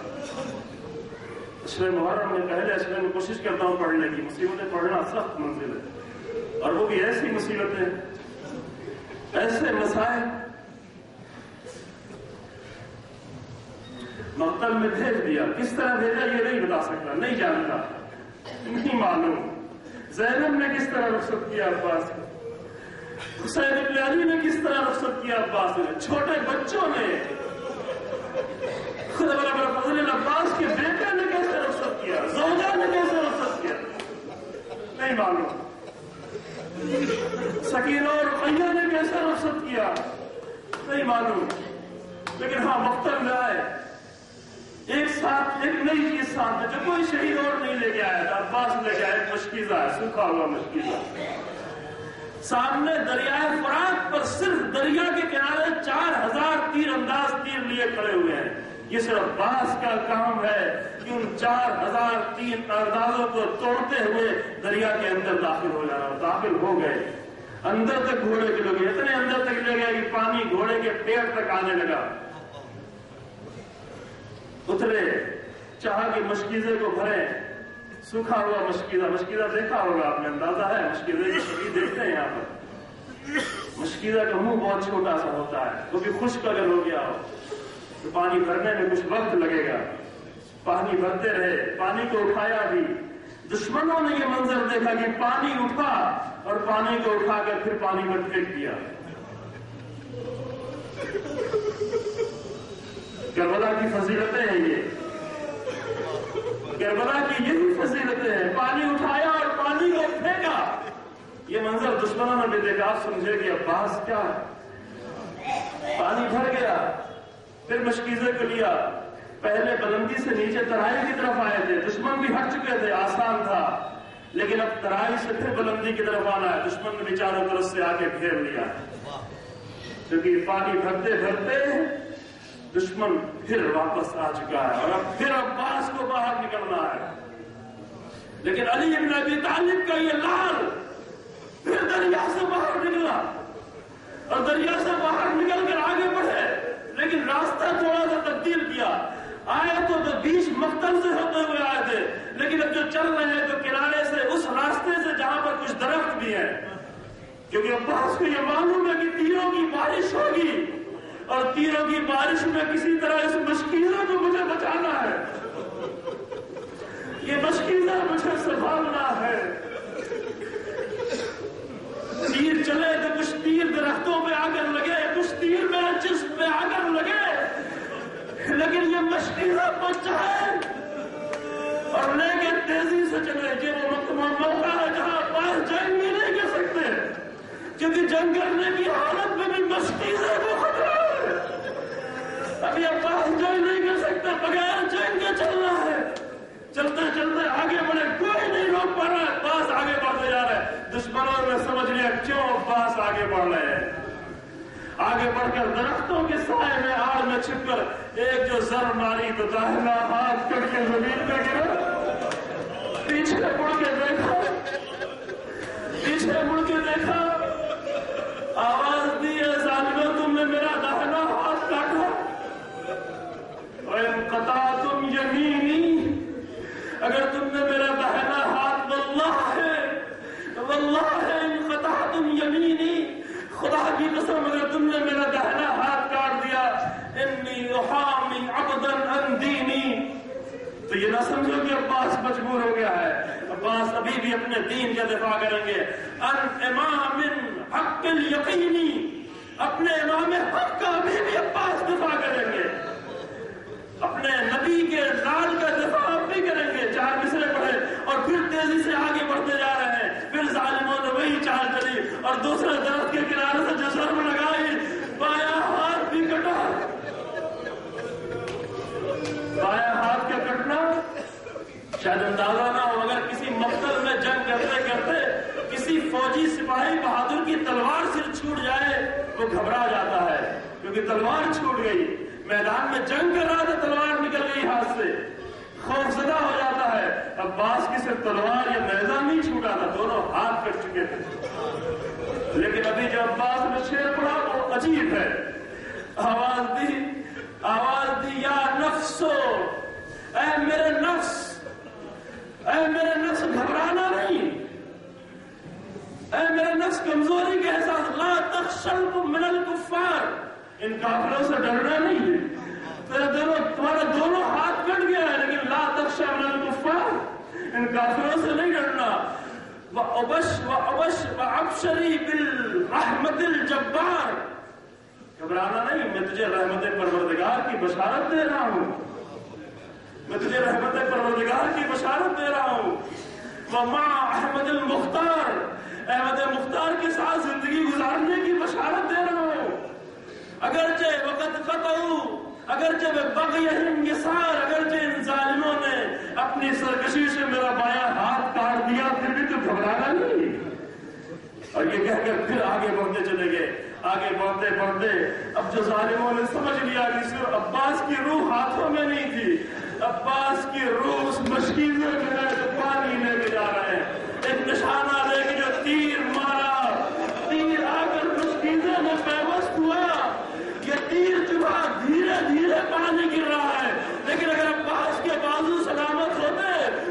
اشرے محرم میں پہلے اشرے میں کوشش کرتا ہوں پڑھنے کی, مصیبتیں پڑھنا سخت منزل ہے, اور وہ بھی ایسی مصیبتیں, ایسے مسائل. مقتل میں بھیج دیا. کس طرح بھیجا یہ نہیں بتا سکتا, نہیں جانتا, نہیں معلوم. زینب نے کس طرح رخصت کیا عباس کو, حسین بن علی نے کس طرح رخصت کیا عباس نے, چھوٹے بچوں نے, خود فضل عباس کے بیٹے نے کیسے رخصت کیا, زوجہ نے کیسے رخصت کیا, نہیں معلوم. سکینہ اور رقیہ نے کیسے رخصت کیا, نہیں معلوم. لیکن ہاں مقتل میں آئے ایک ساتھ, ایک نئی چیز ساتھ ہے جو کوئی شہید اور نہیں لے کے آیا تھا. عباس لے کے آیا, مشکیزہ ہے, سوکھا ہوا مشکیزہ. سامنے دریائے فرات پر صرف دریا کے کنارے 4000 تیر انداز تیر لیے کھڑے ہوئے ہیں. یہ صرف عباس کا کام ہے کہ ان 4000 تیر اندازوں کو توڑتے ہوئے دریا کے اندر داخل ہو جانا. داخل ہو گئے, اندر تک گھوڑے کے لوگ, اتنے اندر تک لے گئے کہ پانی گھوڑے کے پیٹ تک آنے لگا. اترے, چاہا کہ مشکیزے کو بھرے, سوکھا ہوا مشکیزہ دیکھا ہوگا آپ نے, اندازہ ہے مشکیزے کی شکل دیکھتے ہیں یہاں پر. مشکیزہ کا منہ بہت چھوٹا سا ہوتا ہے, وہ بھی خشک اگر ہو گیا ہو تو پانی بھرنے میں کچھ وقت لگے گا. پانی بھرتے رہے, پانی کو اٹھایا بھی. دشمنوں نے یہ منظر دیکھا کہ پانی اٹھا اور پانی کو اٹھا کر پھر پانی میں پھینک دیا. کربلا کی فضیلتیں ہیں یہ, کربلا کی یہی فضیلتیں ہیں. پانی اٹھایا اور پانی کو پھینکا. یہ منظر دشمنوں نے بھی دیکھا. آپ سمجھے کہ عباس کیا ہے, پانی بھر گیا. پھر مشکیزے کو لیا, پہلے بلندی سے نیچے ترائی کی طرف آئے تھے, دشمن بھی ہٹ چکے تھے, آسان تھا. لیکن اب ترائی سے پھر بلندی کی طرف آنا ہے. دشمن نے بھی چاروں طرف سے آ کے گھیر لیا, کیونکہ پانی بھرتے بھرتے دشمن پھر واپس آ چکا ہے, اور اب پھر عباس کو باہر نکلنا ہے. لیکن علی بن ابی طالب کا یہ لال پھر دریا سے باہر نکلا, اور دریا سے باہر نکل کر آگے بڑھے, لیکن راستہ تھوڑا سا تبدیل کیا. آئے تو بیچ مقتل سے ہوتے ہوئے آئے تھے, لیکن اب جو چل رہے ہیں تو کنارے سے, اس راستے سے جہاں پر کچھ درخت بھی ہیں, کیونکہ عباس کو یہ معلوم ہے کہ تیروں کی بارش ہوگی, اور تیروں کی بارش میں کسی طرح اس مشکیزہ کو مجھے بچانا ہے, یہ مشکیزہ مجھے سنبھالنا ہے. تیر چلے تو کچھ تیر درختوں پہ آ کر لگے, کچھ تیر میں جسم پہ آ کر لگے, مشکیزہ پہنچائے اور لے کے تیزی سے چلے کہ وہ موقع ہے جہاں عباس جنگ بھی نہیں کر سکتے، کیونکہ جنگ کرنے کی حالت میں بھی مشکیزہ کو خطرہ ہے۔ ابھی عباس جنگ نہیں کر سکتا، بغیر جنگ کے چلنا ہے۔ چلتے چلتے آگے بڑھے، کوئی نہیں روک پا رہا ہے، عباس آگے بڑھتے جا رہے ہیں۔ دشمنوں نے سمجھ لیا کیوں عباس آگے بڑھ رہے ہیں۔ آگے بڑھ کر درختوں کے سائے میں آڑ میں چھپ کر ایک جو زر ماری تو داہنا ہاتھ کر کے زمین پہ گرا، پیچھے مڑ کے دیکھا، پیچھے مڑ کے دیکھا، آواز دی ہے ظالموں تم نے میرا داہنا ہاتھ کاٹا، وَإِنْ قَطَعْتُمْ يَمِينِي، اگر تم نے میرا داہنا ہاتھ واللہ ان قطعتم یمینی، خدا کی قسم اگر تم نے میرا داہنا ہاتھ کاٹ دیا، انی احامی عبدا عن دینی، تو یہ نہ سمجھو کہ عباس مجبور ہو گیا ہے، عباس ابھی بھی اپنے دین کا دفاع کریں گے۔ ان امام حق الیقینی، اپنے امام حق کا ابھی بھی عباس دفاع کریں گے، اپنے نبی کے لال کا دفاع بھی کریں گے۔ 4 مصرے پڑھے اور پھر تیزی سے آگے بڑھتے جا رہے ہیں۔ پھر ظالموں نے وہی چال چلی اور دوسرے درخت کے کنارے سے جو ضرب لگائی، بایاں ہاتھ بھی کٹا۔ بایاں ہاتھ کا کٹنا شاید اندازہ نہ ہو، اگر کسی مقتل میں جنگ کرتے کرتے کسی فوجی سپاہی بہادر کی تلوار سے چھوٹ جائے وہ گھبرا جاتا ہے، کیونکہ تلوار چھوٹ گئی، میدان میں جنگ کر رہا تھا، تلوار نکل گئی ہاتھ سے، خوف زدہ ہو جاتا ہے۔ عباس کی صرف تلوار یا نیزہ نہیں چھوٹا تھا، دونوں ہاتھ کٹ چکے تھے۔ لیکن ابھی جو عباس نے شعر پڑھا وہ عجیب ہے۔ آواز دی یا نفسو، اے میرے نفس گھبرانا نہیں، اے میرے نفس کمزوری کے احساس، لا تخشب من الکفار، ان کافروں سے ڈرنا نہیں ہے، تمہارے دونوں ہاتھ کٹ گیا ہے، لیکن لا تخشى من الکفار، ان کافروں سے نہیں ڈرنا۔ وَأَبْشِرِي بِالرَّحْمَةِ الْجَبَّارِ، گھبرانا نہیں، میں تجھے رحمت پروردگار کی بشارت دے رہا ہوں، میں تجھے رحمت پروردگار کی بشارت دے رہا ہوں۔ وَمَعَ احمد المختار، احمد مختار کے ساتھ زندگی گزارنے کی بشارت دے رہا ہوں۔ اگرچہ وقت قطعوا، اگرچہ بغیہم یسار، اگرچہ ان ظالموں نے اپنی سرکشی سے میرا بایاں ہاتھ کاٹ دیا، پھر بھی تو گھبرانا نہیں۔ اور یہ کہہ کر پھر آگے بڑھتے چلے گئے۔ آگے بڑھتے بڑھتے اب جو ظالموں نے سمجھ لیا کہ صرف عباس کی روح ہاتھوں میں نہیں تھی، عباس کی روح اس مشکیزے میں ہے جو پانی لے کے جا رہے ہیں۔ ایک نشانہ لے کے جو تیر مارا، تیر آ کر مشکیزے میں پیوست ہوا، یہ تیر چبھا، دھیرے دھیرے پانی گر رہا ہے، لیکن اگر عباس کے بازو سلامت ہوتے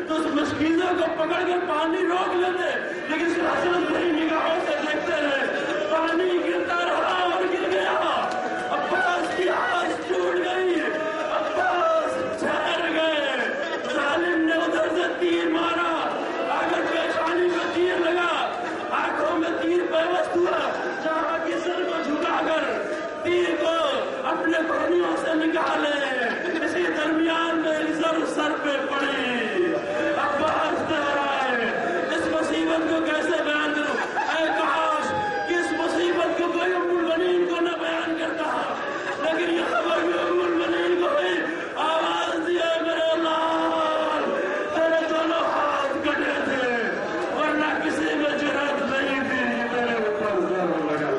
تو اس مشکیزے کو پکڑ کر پانی روک لیتے، لیکن سراسر بڑی نگاہوں سے دیکھتے رہے، پانی گرتا رہا اور گر گیا۔ عباس کی آس ٹوٹ گئی، عباس ٹھہر گئے، ظالم نے ادھر سے تیر مارا، اگر پیشانی میں تیر لگا، آنکھوں میں تیر پیوست ہوا، جہاں کی سر کو جھکا کر تیر کو اپنے پانیوں سے نکالے، اسی درمیان میں زر سر پہ پڑی، عباس ٹھہرائے۔ اس مصیبت کو کیسے بیان کروں؟ اے کاش کس مصیبت کو کوئی ام المؤمنین کو نہ بیان کرتا، لیکن یہ خبر بھی ام المؤمنین کو ہوئی۔ آواز دیا میرے لال، تیرے دونوں ہاتھ کٹے تھے، ورنہ کسی میں جرأت نہیں تھی میرے اوپر زر لگا۔